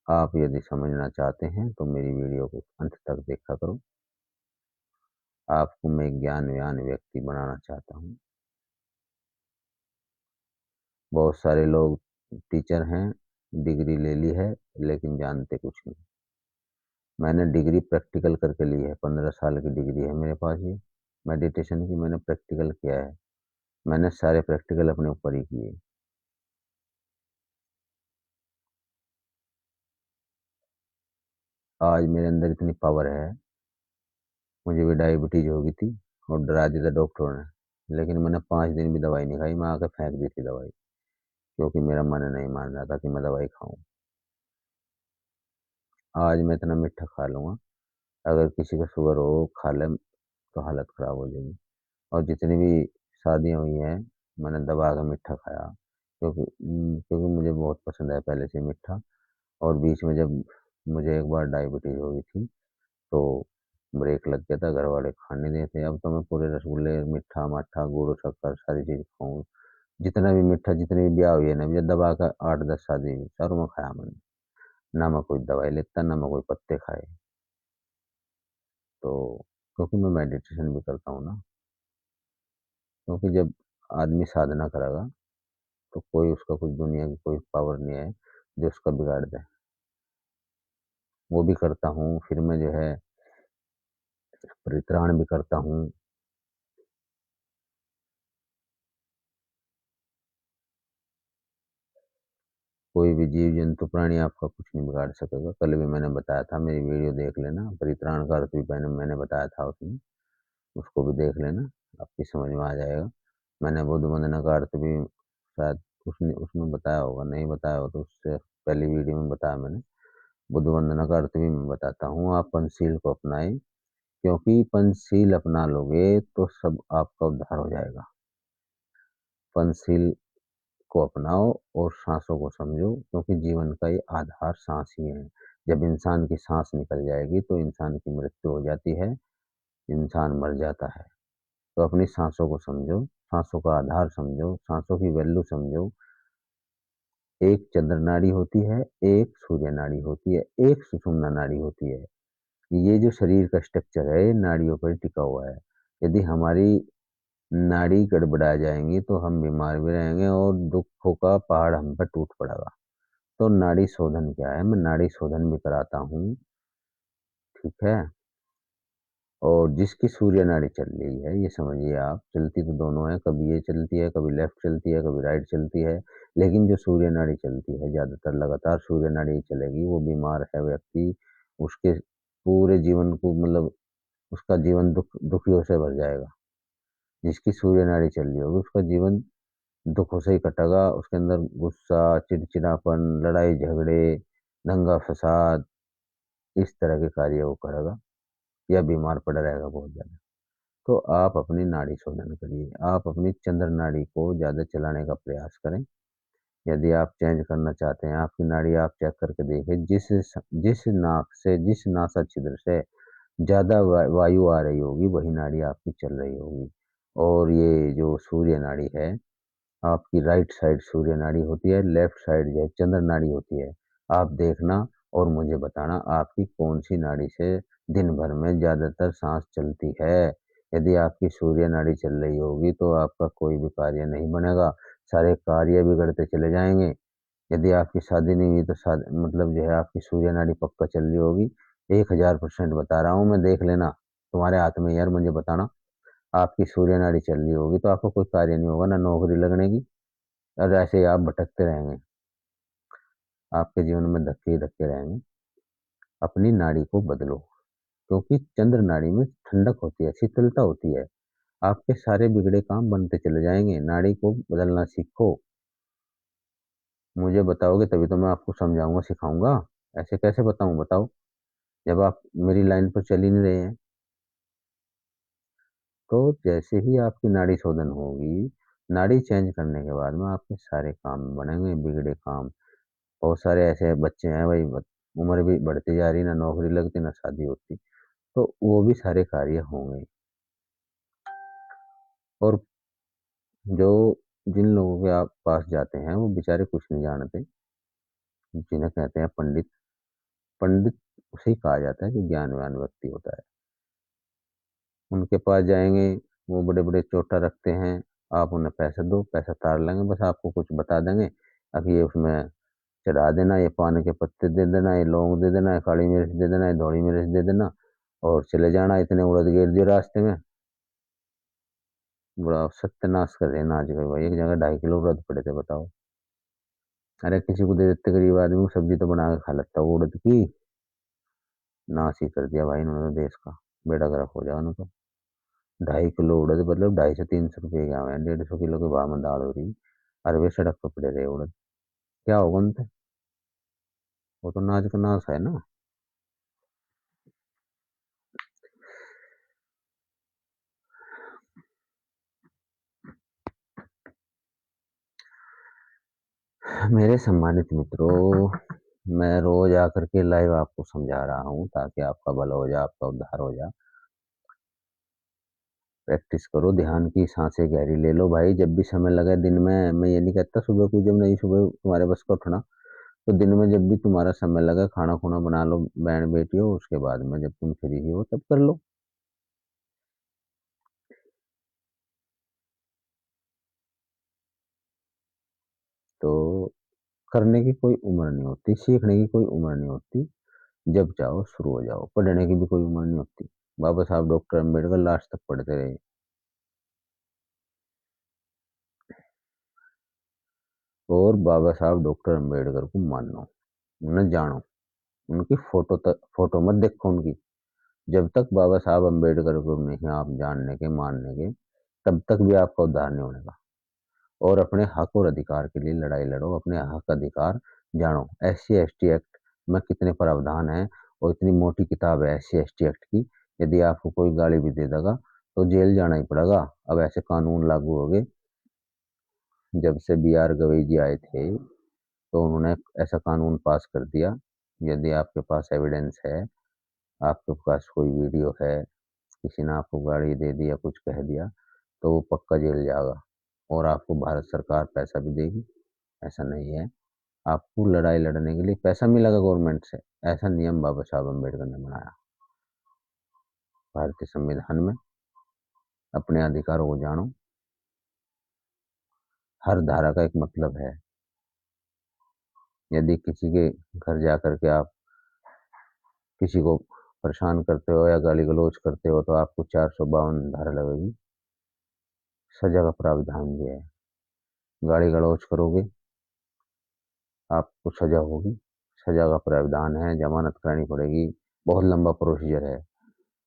आप यदि समझना चाहते हैं, तो मेरी वीडियो को अंत तक देखा करो। आपको मैं ज्ञानवान व्यक्ति बनाना चाहता हूँ। बहुत सारे लोग टीचर हैं, डिग्री ले ली है, लेकिन जानते कुछ नहीं। मैंने डिग्री प्रैक्टिकल करके ली है, 15 साल की डिग्री है मेरे पास ये। मेडिटेशन की मैंने प्रैक्टिकल किया है। मैंने सारे प्रैक्टिकल अपने ऊपर ही किए। आज मेरे अंदर इतनी पावर है, मुझे भी डायबिटीज़ हो गई थी, और डरा दिया था डॉक्टरों ने। लेकिन मैंने 5 दिन भी दवाई नहीं खाई, मैं आके फेंक दी थी दवाई, क्योंकि मेरा मन नहीं मान रहा था कि मैं दवाई खाऊँ। आज मैं इतना मीठा खा लूँगा, अगर किसी को शुगर हो, खा ले, तो हालत ख़राब हो जाएगी। और जितनी भी शादियाँ हुई हैं, मैंने दबा के मीठा खाया, क्योंकि मुझे बहुत पसंद है पहले से मीठा। और बीच में जब मुझे एक बार डायबिटीज़ हो गई थी, तो ब्रेक लग गया था, घरवाले खाने नहीं देते। अब तो मैं पूरे रसगुल्ले, मीठा-माठा, गुड़, शक्कर सारी चीज़ खाऊँ। जितना भी मीठा, जितनी भी ब्याह हुई है ना, मुझे दबा के 8-10 शादी हुई, चारों में खाया मैंने। ना मैं कोई दवाई लेता, ना मैं कोई पत्ते खाए। तो क्योंकि मैं मेडिटेशन भी करता हूँ ना, क्योंकि जब आदमी साधना करेगा, तो कोई उसका, कुछ दुनिया की कोई पावर नहीं है जो उसका बिगाड़ दे। वो भी करता हूँ, फिर मैं जो है परित्राण भी करता हूँ। कोई भी जीव-जंतु, प्राणी आपका कुछ नहीं बिगाड़ सकेगा। कल भी मैंने बताया था, मेरी वीडियो देख लेना, परित्राण का अर्थ भी मैंने बताया था उसमें, उसको भी देख लेना, आपकी समझ में आ जाएगा। मैंने बुद्ध वंदना का अर्थ भी शायद उसने उसमें बताया होगा, नहीं बताया हो तो उससे पहली वीडियो में बताया मैंने। बुद्ध वंदना का अर्थ भी मैं बताता हूँ, आप पंचशील को अपनाएँ, क्योंकि पंचशील अपना लोगे तो सब आपका उद्धार हो जाएगा। पंचशील को अपनाओ और साँसों को समझो, क्योंकि जीवन का ये आधार साँस ही है। जब इंसान की साँस निकल जाएगी, तो इंसान की मृत्यु हो जाती है, इंसान मर जाता है। तो अपनी साँसों को समझो, साँसों का आधार समझो, साँसों की वैल्यू समझो। एक चंद्र नाड़ी होती है, एक सूर्य नाड़ी होती है, एक सुषुम्ना नाड़ी होती है। ये जो शरीर का स्ट्रक्चर है, ये नाड़ियों पर टिका हुआ है। यदि हमारी नाड़ी गड़बड़ा जाएँगी तो हम बीमार भी रहेंगे और दुखों का पहाड़ हम पे टूट पड़ेगा। तो नाड़ी शोधन क्या है? मैं नाड़ी शोधन भी कराता हूँ, ठीक है? और जिसकी सूर्य नाड़ी चल रही है, ये समझिए आप, चलती तो दोनों है, कभी ये चलती है, कभी लेफ्ट चलती है, कभी राइट चलती है, लेकिन जो सूर्य नाड़ी चलती है, ज़्यादातर लगातार सूर्य नाड़ी ही चलेगी, वो बीमार है व्यक्ति, उसके पूरे जीवन को मतलब उसका जीवन दुखियों से भर जाएगा। जिसकी सूर्य नाड़ी चल रही होगी, उसका जीवन दुखों से ही कटेगा, उसके अंदर गुस्सा, चिड़चिड़ापन, लड़ाई-झगड़े, दंगा-फ़साद, इस तरह के कार्य वो करेगा या बीमार पड़ा रहेगा बहुत ज़्यादा। तो आप अपनी नाड़ी शोधन करिए। आप अपनी चंद्र नाड़ी को ज़्यादा चलाने का प्रयास करें। यदि आप चेंज करना चाहते हैं, आपकी नाड़ी आप चेक करके देखें, जिस नाक से, जिस नासा छिद्र से ज़्यादा वायु आ रही होगी, वही नाड़ी आपकी चल रही होगी। और ये जो सूर्य नाड़ी है, आपकी राइट साइड सूर्य नाड़ी होती है, लेफ्ट साइड जो है चंद्र नाड़ी होती है। आप देखना और मुझे बताना आपकी कौन-सी नाड़ी से दिन भर में ज़्यादातर साँस चलती है। यदि आपकी सूर्य नाड़ी चल रही होगी तो आपका कोई भी कार्य नहीं बनेगा, सारे कार्य बिगड़ते चले जाएँगे। यदि आपकी शादी नहीं हुई तो मतलब जो है आपकी सूर्य नाड़ी पक्का चल रही होगी, 1000% बता रहा हूँ मैं, देख लेना। तुम्हारे हाथ में है यार, मुझे बताना। आपकी सूर्य नाड़ी चल रही होगी तो आपको कोई कार्य नहीं होगा, ना नौकरी लगने की और ऐसे ही आप भटकते रहेंगे। आपके जीवन में धक्के ही धक्के रहेंगे। अपनी नाड़ी को बदलो, क्योंकि चंद्र नाड़ी में ठंडक होती है, शीतलता होती है। आपके सारे बिगड़े काम बनते चले जाएँगे। नाड़ी को बदलना सीखो। मुझे बताओगे तभी तो मैं आपको समझाऊँगा, सिखाऊँगा। ऐसे कैसे बताऊँ बताओ? जब आप मेरी लाइन पर चल ही नहीं रहे हैं। तो जैसे ही आपकी नाड़ी शोधन होगी, नाड़ी चेंज करने के बाद में आपके सारे काम बनेंगे, बिगड़े काम। बहुत सारे ऐसे बच्चे हैं भाई, उम्र भी बढ़ती जा रही, ना नौकरी लगती, ना शादी होती, तो वो भी सारे कार्य होंगे। और जो जिन लोगों के आप पास जाते हैं, वो बेचारे कुछ नहीं जानते, जिन्हें कहते हैं पंडित। पंडित उसे ही कहा जाता है जो ज्ञानवान व्यक्ति होता है। उनके पास जाएँगे, वो बड़े-बड़े चोटा रखते हैं, आप उन्हें पैसे दो, पैसा तार लेंगे, बस आपको कुछ बता देंगे, अब ये उसमें चढ़ा देना, ये पान के पत्ते दे देना, ये लौंग दे देना, ये काली मिर्च दे देना, ये धोली मिर्च दे देना और चले जाना, इतने उड़द गेर दिए रास्ते में, बड़ा सत्यानाश कर रहे हैं आज के भाई, एक जगह 2.5 किलो उड़द पड़े थे बताओ। अरे किसी को दे देते गरीब आदमी को, सब्जी तो बना के खा लेता वो उड़द की, नाश ही कर दिया भाई इन्होंने देश का, बेड़ा गर्क हो जाए उनका। 2.5 किलो उड़द मतलब 250 से 300 रुपए के आवे हैं, 150 किलो के भाव में दाल हो रही, और वे सड़क पे पड़े रहे उड़द, क्या होगा उनसे? वो तो नाज का नाश है ना। मेरे सम्मानित मित्रों, मैं रोज आकर के लाइव आपको समझा रहा हूँ ताकि आपका भला हो जाए, आपका उद्धार हो जाए। प्रैक्टिस करो, ध्यान की सांसें गहरी ले लो भाई, जब भी समय लगे दिन में, मैं ये नहीं कहता सुबह को, जब नहीं सुबह तुम्हारे बस का उठना, तो दिन में जब भी तुम्हारा समय लगे, खाना-खुना बना लो बहन-बेटियों, उसके बाद में जब तुम फ्री हो तब कर लो। तो करने की कोई उम्र नहीं होती, सीखने की कोई उम्र नहीं होती, जब चाहो शुरू हो जाओ, पढ़ने की भी कोई उम्र नहीं होती। बाबा साहब डॉक्टर अम्बेडकर लास्ट तक पढ़ते रहे। और बाबा साहब डॉक्टर अम्बेडकर को मानो, उन्हें जानो, उनकी फ़ोटो मत देखो उनकी। जब तक बाबा साहब अम्बेडकर को नहीं आप जानने के, मानने के, तब तक भी आपका उद्धार नहीं होने का। और अपने हक और अधिकार के लिए लड़ाई लड़ो, अपने हक अधिकार जानो। एससी-एसटी एक्ट में कितने प्रावधान हैं और इतनी मोटी किताब है एससी-एसटी एक्ट की, यदि आपको कोई गाली भी दे देगा, तो जेल जाना ही पड़ेगा। अब ऐसे कानून लागू हो गए, जब से बी आर गवई जी आए थे, तो उन्होंने ऐसा कानून पास कर दिया, यदि आपके पास एविडेंस है, आपके पास कोई वीडियो है, किसी ने आपको गाली दे दी या कुछ कह दिया, तो वो पक्का जेल जाएगा और आपको भारत सरकार पैसा भी देगी। ऐसा नहीं है, आपको लड़ाई लड़ने के लिए पैसा मिलेगा गवर्नमेंट से, ऐसा नियम बाबा साहब अम्बेडकर ने बनाया। भारतीय संविधान में। अपने अधिकारों को जानो। हर धारा का एक मतलब है। यदि किसी के घर जाकर के आप किसी को परेशान करते हो या गाली गलौज करते हो तो आपको 452 धारा लगेगी। सजा का प्रावधान भी है। गाली गलौज करोगे आपको सजा होगी। सजा का प्रावधान है, जमानत करानी पड़ेगी, बहुत लंबा प्रोसीजर है।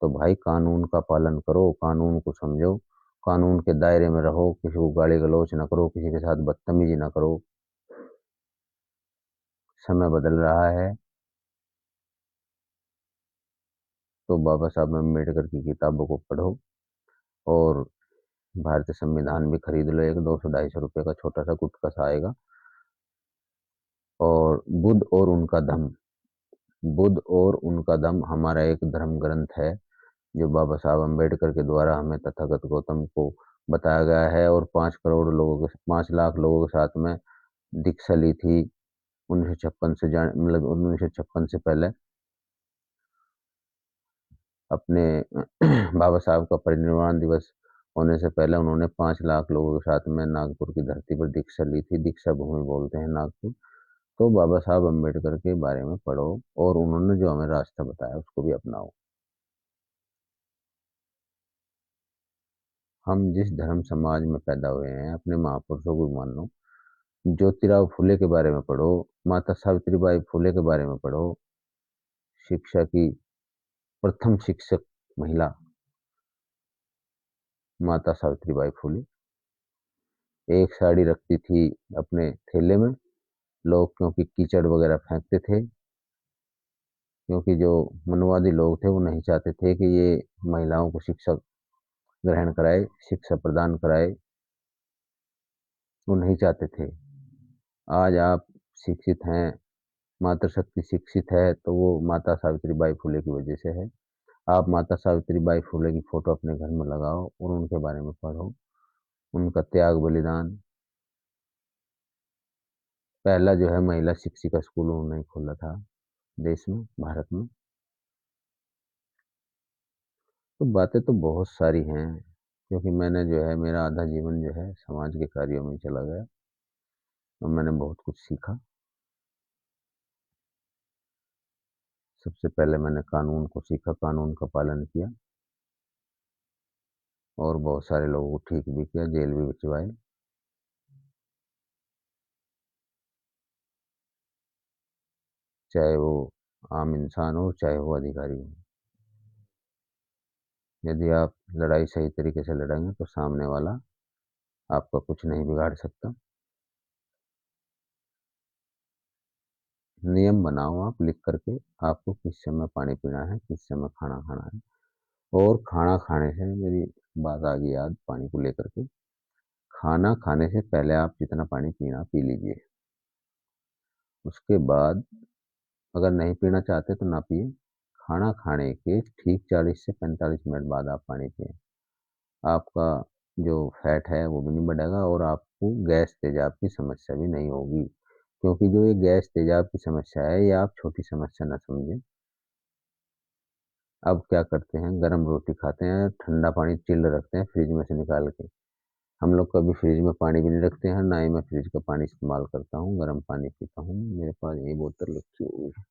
तो भाई कानून का पालन करो, कानून को समझो, कानून के दायरे में रहो, किसी को गाली गलौज ना करो, किसी के साथ बदतमीजी ना करो। समय बदल रहा है तो बाबा साहब अम्बेडकर की किताबों को पढ़ो और भारतीय संविधान भी खरीद लो। एक 200-250 रुपये का छोटा सा गुटका सा आएगा। और बुद्ध और उनका दम हमारा एक धर्म ग्रंथ है जो बाबा साहब अम्बेडकर के द्वारा हमें तथागत गौतम को बताया गया है। और 5 लाख लोगों के साथ में दीक्षा ली थी 1956 से, मतलब 1956 से पहले। अपने बाबा साहब का परिनिर्वाण दिवस होने से पहले उन्होंने 5 लाख लोगों के साथ में नागपुर की धरती पर दीक्षा ली थी। दीक्षा भूमि बोलते हैं नागपुर। तो बाबा साहब अम्बेडकर के बारे में पढ़ो और उन्होंने जो हमें रास्ता बताया उसको भी अपनाओ। हम जिस धर्म समाज में पैदा हुए हैं अपने महापुरुषों को मानो। ज्योतिराव फुले के बारे में पढ़ो, माता सावित्रीबाई फुले के बारे में पढ़ो। शिक्षा की प्रथम शिक्षक महिला माता सावित्रीबाई फुले। एक साड़ी रखती थी अपने थैले में। लोग क्योंकि कीचड़ वगैरह फेंकते थे, क्योंकि जो मनवादी लोग थे वो नहीं चाहते थे कि ये महिलाओं को शिक्षा ग्रहण कराए, शिक्षा प्रदान कराए, वो नहीं चाहते थे। आज आप शिक्षित हैं, मातृशक्ति शिक्षित है तो वो माता सावित्रीबाई फुले की वजह से है। आप माता सावित्रीबाई फुले की फोटो अपने घर में लगाओ और उनके बारे में पढ़ो। उनका त्याग बलिदान। पहला जो है महिला शिक्षिका स्कूल उन्होंने खोला था देश में, भारत में। तो बातें तो बहुत सारी हैं, क्योंकि मैंने जो है मेरा आधा जीवन जो है समाज के कार्यों में चला गया और मैंने बहुत कुछ सीखा। सबसे पहले मैंने कानून को सीखा, कानून का पालन किया और बहुत सारे लोगों को ठीक भी किया, जेल भी भिजवाए। चाहे वो आम इंसान हो, चाहे वो अधिकारी हो। यदि आप लड़ाई सही तरीके से लड़ेंगे तो सामने वाला आपका कुछ नहीं बिगाड़ सकता। नियम बनाओ आप लिख करके, आपको किस समय पानी पीना है, किस समय खाना खाना है। और खाना खाने से मेरी बात आ गई याद, पानी को लेकर के। खाना खाने से पहले आप जितना पानी पीना पी लीजिए। उसके बाद अगर नहीं पीना चाहते तो ना पिए। खाना खाने के ठीक 40 से 45 मिनट बाद आप पानी पिए। आपका जो फैट है वो भी नहीं बढ़ेगा और आपको गैस तेजाब की समस्या भी नहीं होगी। क्योंकि जो ये गैस तेजाब की समस्या है ये आप छोटी समस्या ना समझें। अब क्या करते हैं, गरम रोटी खाते हैं, ठंडा पानी चिल्ड रखते हैं फ्रिज में से निकाल के। हम लोग कभी फ्रिज में पानी भी नहीं रखते हैं, ना ही मैं फ्रिज का पानी इस्तेमाल करता हूँ, गर्म पानी पीता हूँ। मेरे पास यही बोतल रखी हुई है।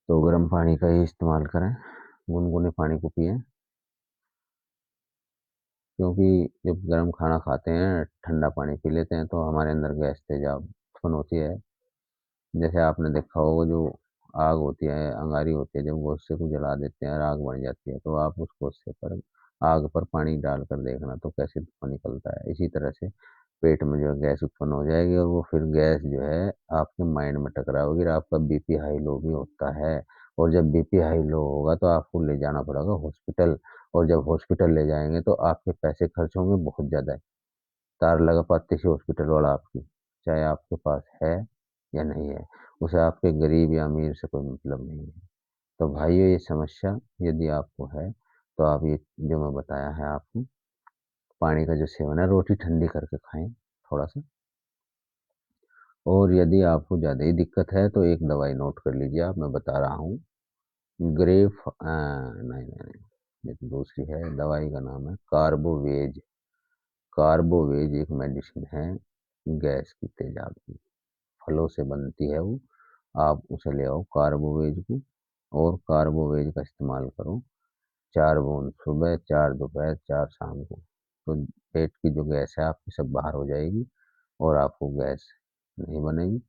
तो गर्म पानी का ही इस्तेमाल करें, गुनगुने पानी को पिएं। क्योंकि जब गर्म खाना खाते हैं ठंडा पानी पी लेते हैं तो हमारे अंदर गैस तेजाब उत्पन्न होती है। जैसे आपने देखा होगा जो आग होती है, अंगारी होती है, जब वो उससे को जला देते हैं और आग बढ़ जाती है तो आप उसको उससे पर आग पर पानी डालकर देखना तो कैसे धुआं निकलता है। इसी तरह से पेट में जो है गैस उत्पन्न हो जाएगी और वो फिर गैस जो है आपके माइंड में टकराओगी और आपका बीपी हाई लो भी होता है। और जब बीपी हाई लो होगा तो आपको ले जाना पड़ेगा हॉस्पिटल। और जब हॉस्पिटल ले जाएंगे तो आपके पैसे खर्च होंगे बहुत ज़्यादा। तार लगा पाती थी हॉस्पिटल वाला आपकी, चाहे आपके पास है या नहीं है। उसे आपके गरीब या अमीर से कोई मतलब नहीं है। तो भाइयों ये समस्या यदि आपको है तो आप ये जो मैं बताया है आपको, पानी का जो सेवन है रोटी ठंडी करके खाएं थोड़ा सा। और यदि आपको ज़्यादा ही दिक्कत है तो एक दवाई नोट कर लीजिए आप, मैं बता रहा हूँ। नहीं, नहीं, नहीं, ये तो दूसरी है, दवाई का नाम है कार्बोवेज। कार्बोवेज एक मेडिसिन है गैस की तेजाब की, फलों से बनती है वो। आप उसे ले आओ कार्बोवेज को, और कार्बोवेज का इस्तेमाल करो। 4 बूंद सुबह, 4 दोपहर, 4 शाम को, तो पेट की जो गैस है आपकी सब बाहर हो जाएगी और आपको गैस नहीं बनेगी।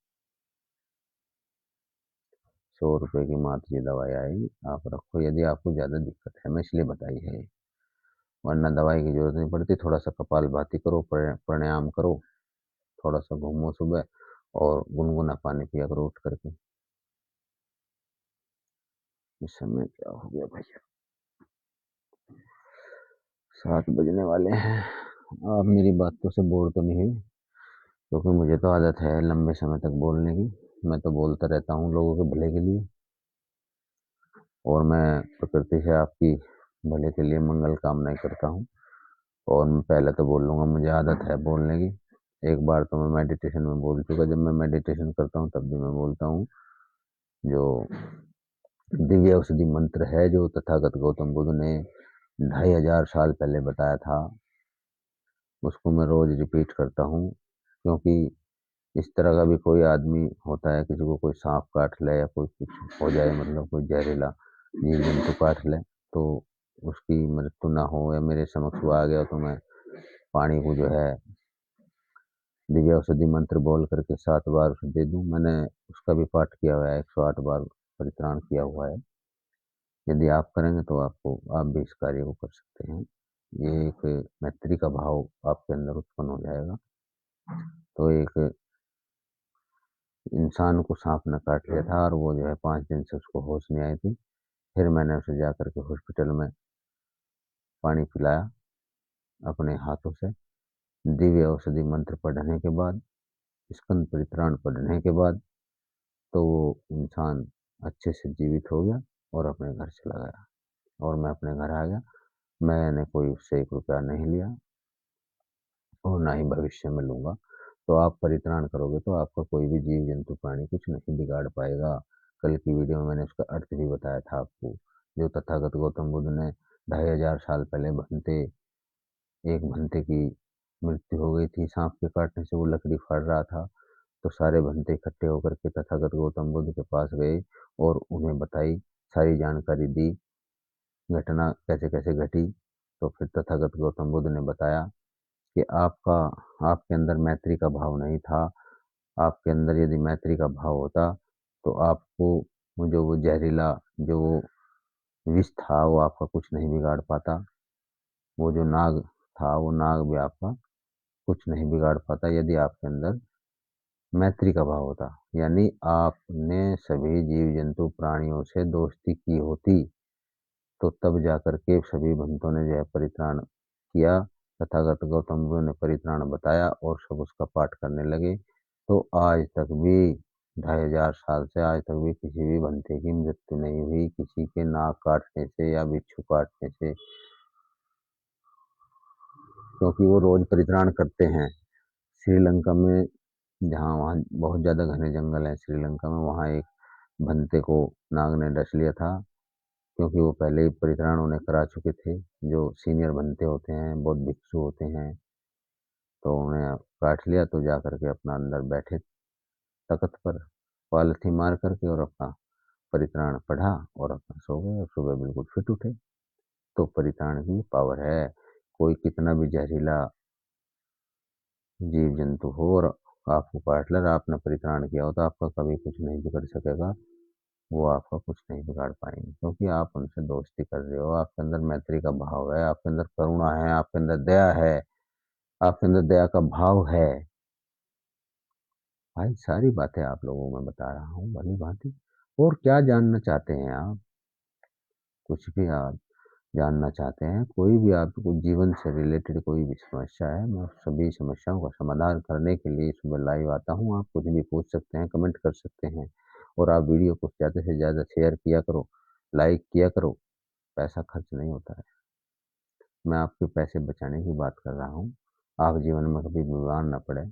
100 रुपए की मात्र ये दवाई आएगी, आप रखो यदि आपको ज़्यादा दिक्कत है, मैं इसलिए बताई है ये। वरना दवाई की ज़रूरत नहीं पड़ती, थोड़ा-सा कपालभाति करो, प्राणायाम करो, थोड़ा-सा घूमो सुबह और गुनगुना पानी पिया करो उठ कर के। इस समय क्या हो गया भैया? 7 बजने वाले हैं। आप मेरी बातों से बोर तो नहीं हुई? क्योंकि मुझे तो आदत है लंबे समय तक बोलने की। मैं तो बोलता रहता हूँ लोगों के भले के लिए, और मैं प्रकृति से आपकी भले के लिए मंगल कामनाएँ करता हूँ। और मैं पहले तो बोल लूँगा, मुझे आदत है बोलने की। एक बार तो मैं मेडिटेशन में बोल चुका, जब मैं मेडिटेशन करता हूँ तब भी मैं बोलता हूँ। जो दिव्य औषधि मंत्र है जो तथागत गौतम बुद्ध ने 2500 साल पहले बताया था, उसको मैं रोज़ रिपीट करता हूँ। क्योंकि इस तरह का भी कोई आदमी होता है, किसी को कोई साँप काट ले या कोई कुछ हो जाए, मतलब कोई ज़हरीला जीव-जंतु काट ले, तो उसकी मृत्यु ना हो, या मेरे समक्ष वो आ गया तो मैं पानी को जो है दिव्य औषधि मंत्र बोल करके 7 बार उसे दे दूँ। मैंने उसका भी पाठ किया हुआ है, 108 बार परित्राण किया हुआ है। यदि आप करेंगे तो आप भी इस कार्य को कर सकते हैं। ये एक मैत्री का भाव आपके अंदर उत्पन्न हो जाएगा। तो एक इंसान को साँप ने काट लिया था और वो जो है 5 दिन से उसको होश नहीं आई थी। फिर मैंने उसे जाकर के हॉस्पिटल में पानी पिलाया अपने हाथों से। दिव्य औषधि मंत्र पढ़ने के बाद, स्कंद परित्राण पढ़ने के बाद, तो वो इंसान अच्छे से जीवित हो गया और अपने घर चला गया, और मैं अपने घर आ गया। मैंने कोई उससे ₹1 नहीं लिया और ना ही भविष्य में लूँगा। तो आप परित्राण करोगे तो आपका कोई भी जीव-जंतु, प्राणी कुछ नहीं बिगाड़ पाएगा। कल की वीडियो में मैंने उसका अर्थ भी बताया था आपको। जो तथागत गौतम बुद्ध ने 2500 साल पहले एक भंते की मृत्यु हो गई थी साँप के काटने से, वो लकड़ी फाड़ रहा था। तो सारे भंते इकट्ठे होकर के तथागत गौतम बुद्ध के पास गए और उन्हें बताई, सारी जानकारी दी, घटना कैसे-कैसे घटी। तो फिर तथागत गौतम बुद्ध ने बताया कि आपके अंदर मैत्री का भाव नहीं था। आपके अंदर यदि मैत्री का भाव होता, तो आपको वो ज़हरीला जो वो विष था, वो आपका कुछ नहीं बिगाड़ पाता। वो जो नाग था, वो नाग भी आपका कुछ नहीं बिगाड़ पाता, यदि आपके अंदर मैत्री का भाव होता। यानी आपने सभी जीव-जंतु, प्राणियों से दोस्ती की होती, तो तब जाकर के सभी भक्तों ने जो है परित्राण किया। तथागत गौतम बुद्ध ने परित्राण बताया और सब उसका पाठ करने लगे। तो आज तक भी 2500 साल से आज तक भी किसी भी भंते की मृत्यु नहीं हुई, किसी के नाक काटने से या बिच्छू काटने से, क्योंकि वो रोज़ परित्राण करते हैं। श्रीलंका में, जहाँ वहाँ बहुत ज़्यादा घने जंगल हैं श्रीलंका में, वहाँ एक भंते को नाग ने डस लिया था। क्योंकि वो पहले ही परित्राण उन्हें करा चुके थे। जो सीनियर भंते होते हैं, बौद्ध भिक्षु होते हैं, तो उन्हें काट लिया, तो जाकर के अपना अंदर बैठे तख्त पर पालथी मार करके और अपना परित्राण पढ़ा और अपना सो गए और सुबह बिल्कुल फिट उठे। तो परित्राण की पावर है। कोई कितना भी जहरीला जीव जंतु हो और आपको काट ले और आपने परित्राण किया हो, तो आपका कभी कुछ नहीं बिगड़ सकेगा। वो आपका कुछ नहीं बिगाड़ पाएँगे, क्योंकि आप उनसे दोस्ती कर रहे हो, आपके अंदर मैत्री का भाव है, आपके अंदर करुणा है, आपके अंदर दया है, आपके अंदर दया का भाव है। भाई सारी बातें आप लोगों को मैं बता रहा हूँ भली-भाँति। और क्या जानना चाहते हैं आप? कुछ भी आप जानना चाहते हैं, कोई भी आपको जीवन से रिलेटेड कोई भी समस्या है, मैं सभी समस्याओं का समाधान करने के लिए सुबह लाइव आता हूँ। आप कुछ भी पूछ सकते हैं, कमेंट कर सकते हैं, और आप वीडियो को ज़्यादा से ज़्यादा शेयर किया करो, लाइक किया करो। पैसा खर्च नहीं होता है। मैं आपके पैसे बचाने की बात कर रहा हूँ। आप जीवन में कभी बीमार ना पड़े,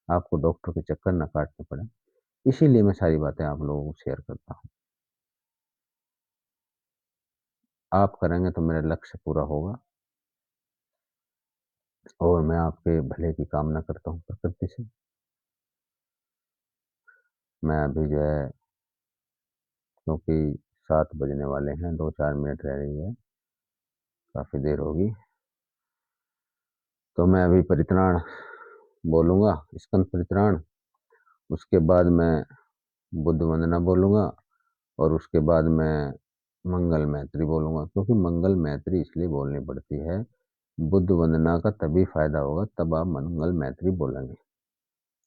आपको डॉक्टर के चक्कर ना काटने पड़े, इसीलिए मैं सारी बातें आप लोगों को शेयर करता हूँ। आप करेंगे तो मेरा लक्ष्य पूरा होगा और मैं आपके भले की कामना करता हूँ प्रकृति से। मैं अभी जो है, क्योंकि 7 बजने वाले हैं, 2-4 मिनट रह रही है, काफ़ी देर होगी, तो मैं अभी परित्राण बोलूँगा, स्कंद परित्राण, उसके बाद मैं बुद्ध वंदना बोलूँगा और उसके बाद मैं मंगल मैत्री बोलूँगा, क्योंकि मंगल मैत्री इसलिए बोलनी पड़ती है, बुद्ध वंदना का तभी फ़ायदा होगा तब आप मंगल मैत्री बोलेंगे।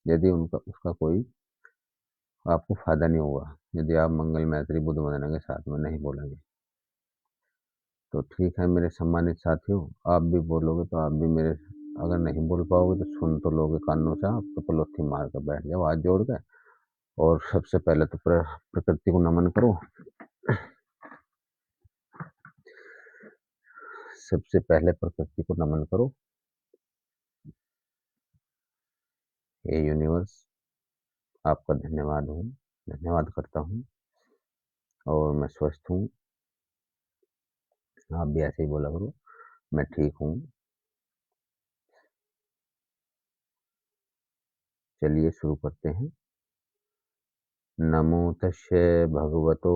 यदि उनका उसका कोई आपको फ़ायदा नहीं होगा, यदि आप मंगल मैत्री बुद्ध वंदना के साथ में नहीं बोलेंगे। तो ठीक है मेरे सम्मानित साथियों, आप भी बोलोगे तो आप भी मेरे, अगर नहीं बोल पाओगे तो सुन तो लोगे कानों से, आप तो पलोथी मार कर बैठ जाओ हाथ जोड़ के। और सबसे पहले तो प्रकृति को नमन करो। सबसे पहले प्रकृति को नमन करो। हे यूनिवर्स, आपका धन्यवाद करता हूँ और मैं स्वस्थ हूँ। आप भी ऐसे ही बोला करो, मैं ठीक हूँ। चलिए शुरू करते हैं। नमो तस्य भगवतो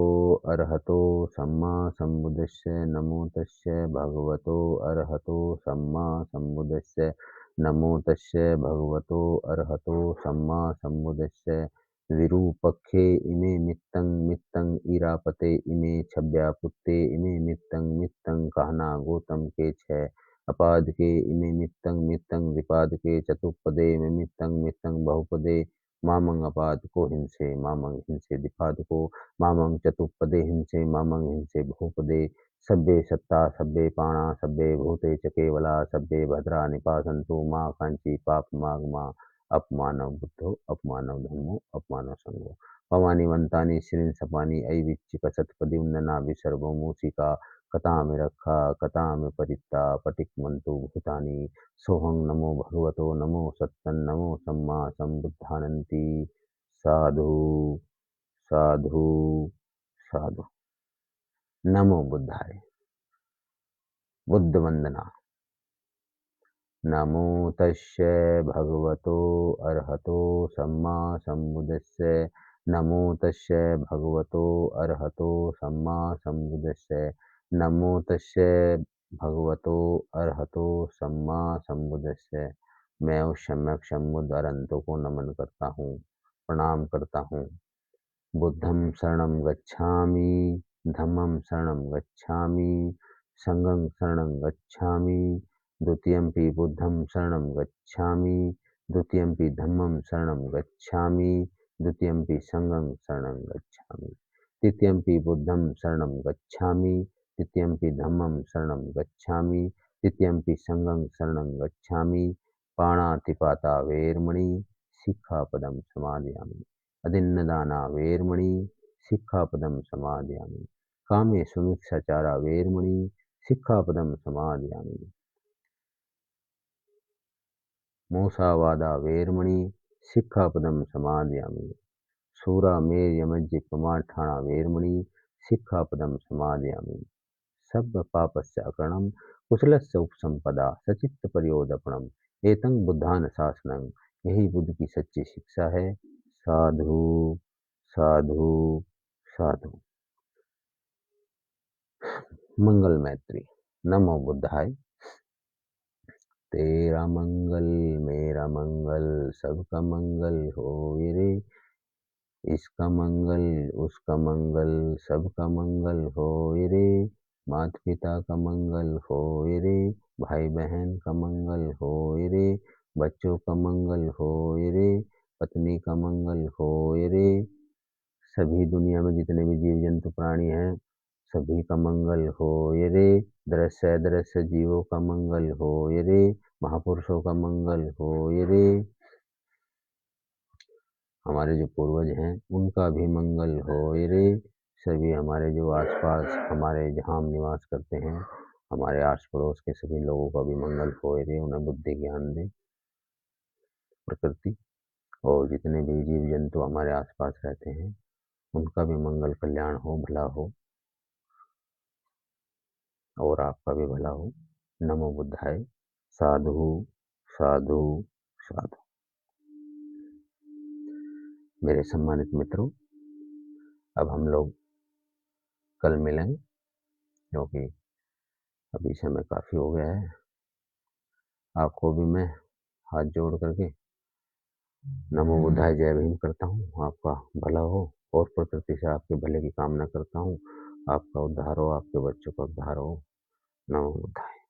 अरहतो सम्मा सम्बुद्धस्य। नमो तस्य भगवतो अरहतो सम्मा सम्बुद्धस्य। नमो तस्य भगवतो अरहतो सम्मा सम्बुद्धस्य। विरूपक्षे इमे मित्तं मित्तं इरापते इमे छव्या पुत्ते इमे मित्तं मित्तं कहना गौतम के छः अपादके इमे मित्तं मित्तं द्विपादके चतुष्पदे इमे मित्तं मित्तं बहुपदे मामंग अपादको हिंसे मामंग हिंसे दिपादको मामंग चतुष्पदे हिंसे मामंग हिंसे बहुपदे सभ्ये सत्ता सभ्ये पाणा सभ्ये भूते च केवला सभ्ये भद्रा निपासन्तु मा कांची पाप मागमा अपमानव बुद्धो अपमानव धम्मो अपमानव संगो भवानी वंतानी श्रीन सपानी ऐ विच्चिक सतपदी उन्नना विसर्गो मूसिका कथा में रखा कथा में परित्ता पटिक मंतु भूतानी सोहं नमो भगवतो नमो सत्तन नमो सम्मा संबुद्धानन्ति। साधु साधु साधु। नमो बुद्धाय। बुद्ध वंदना। नमो तस्य भगवतो अरहतो सम्मा सम्बुद्धस्य। नमो तस्य भगवतो अरहतो सम्मा सम्बुद्धस्य। नमो तस्य भगवतो अरहतो सम्मा सम्बुद्धस्य। मैं उस सम्यक सम्बुद्ध अरहंतों को नमन करता हूँ, प्रणाम करता हूँ। बुद्धं शरणं गच्छामि, धम्मं शरणं गच्छामि, संघं शरणं गच्छामि, द्वितीयंपि बुद्धं शरणं गच्छामि, द्वितीयंपि धम्मं शरणं गच्छामि, द्वितीयंपि संघं शरणं गच्छामि, तृतीयंपि बुद्धं शरणं गच्छामि, तृतीयंपि धम्मं शरणं गच्छामि, तृतीयंपि संघं शरणं गच्छामि। पाणातिपाता वेरमणि सिक्खापदं समादयामि। अदिन्नदाना वेरमणि सिक्खापदं समादयामि। कामेषु मिच्छाचारा वेरमणि सिक्खापदं समादयामि। मोसावादा वेरमणि सिक्खापदं समादयामि। शूरा मेर यमज्ज प्रमाठाणा वेरमणि सिक्खापदं समादयामि। सब्ब पापस्य अकरणं कुशलस्य उपसंपदा सचित्त परियोदपणम एतं बुद्धान शासनं। यही बुद्ध की सच्ची शिक्षा है। साधु साधु साधु। मंगल मैत्री। नमो बुद्धाय। तेरा मंगल मेरा मंगल सबका मंगल हो रे। इसका मंगल उसका मंगल सबका मंगल हो रे। माता पिता का मंगल हो रे। भाई बहन का मंगल हो रे। बच्चों का मंगल हो रे। पत्नी का मंगल हो रे। सभी दुनिया में जितने भी जीव जंतु प्राणी हैं, सभी का मंगल हो रे। दृश्य अदृश्य जीवों का मंगल हो रे। महापुरुषों का मंगल हो रे। हमारे जो पूर्वज हैं उनका भी मंगल हो रे। सभी हमारे जो आसपास हमारे जहाँ हम निवास करते हैं, हमारे आस पड़ोस के सभी लोगों का भी मंगल हो रे। उन्हें बुद्धि ज्ञान दे प्रकृति। और जितने भी जीव जंतु हमारे आसपास रहते हैं उनका भी मंगल कल्याण हो, भला हो और आपका भी भला हो। नमो बुद्धाय। साधु साधु साधु। मेरे सम्मानित मित्रों, अब हम लोग कल मिलेंगे क्योंकि अभी समय काफ़ी हो गया है। आपको भी मैं हाथ जोड़ करके नमो बुद्धाय जय भीम करता हूँ। आपका भला हो और प्रकृति से आपके भले की कामना करता हूँ। आपका उद्धार हो, आपके बच्चों का उद्धार हो। नमो बुद्धाय।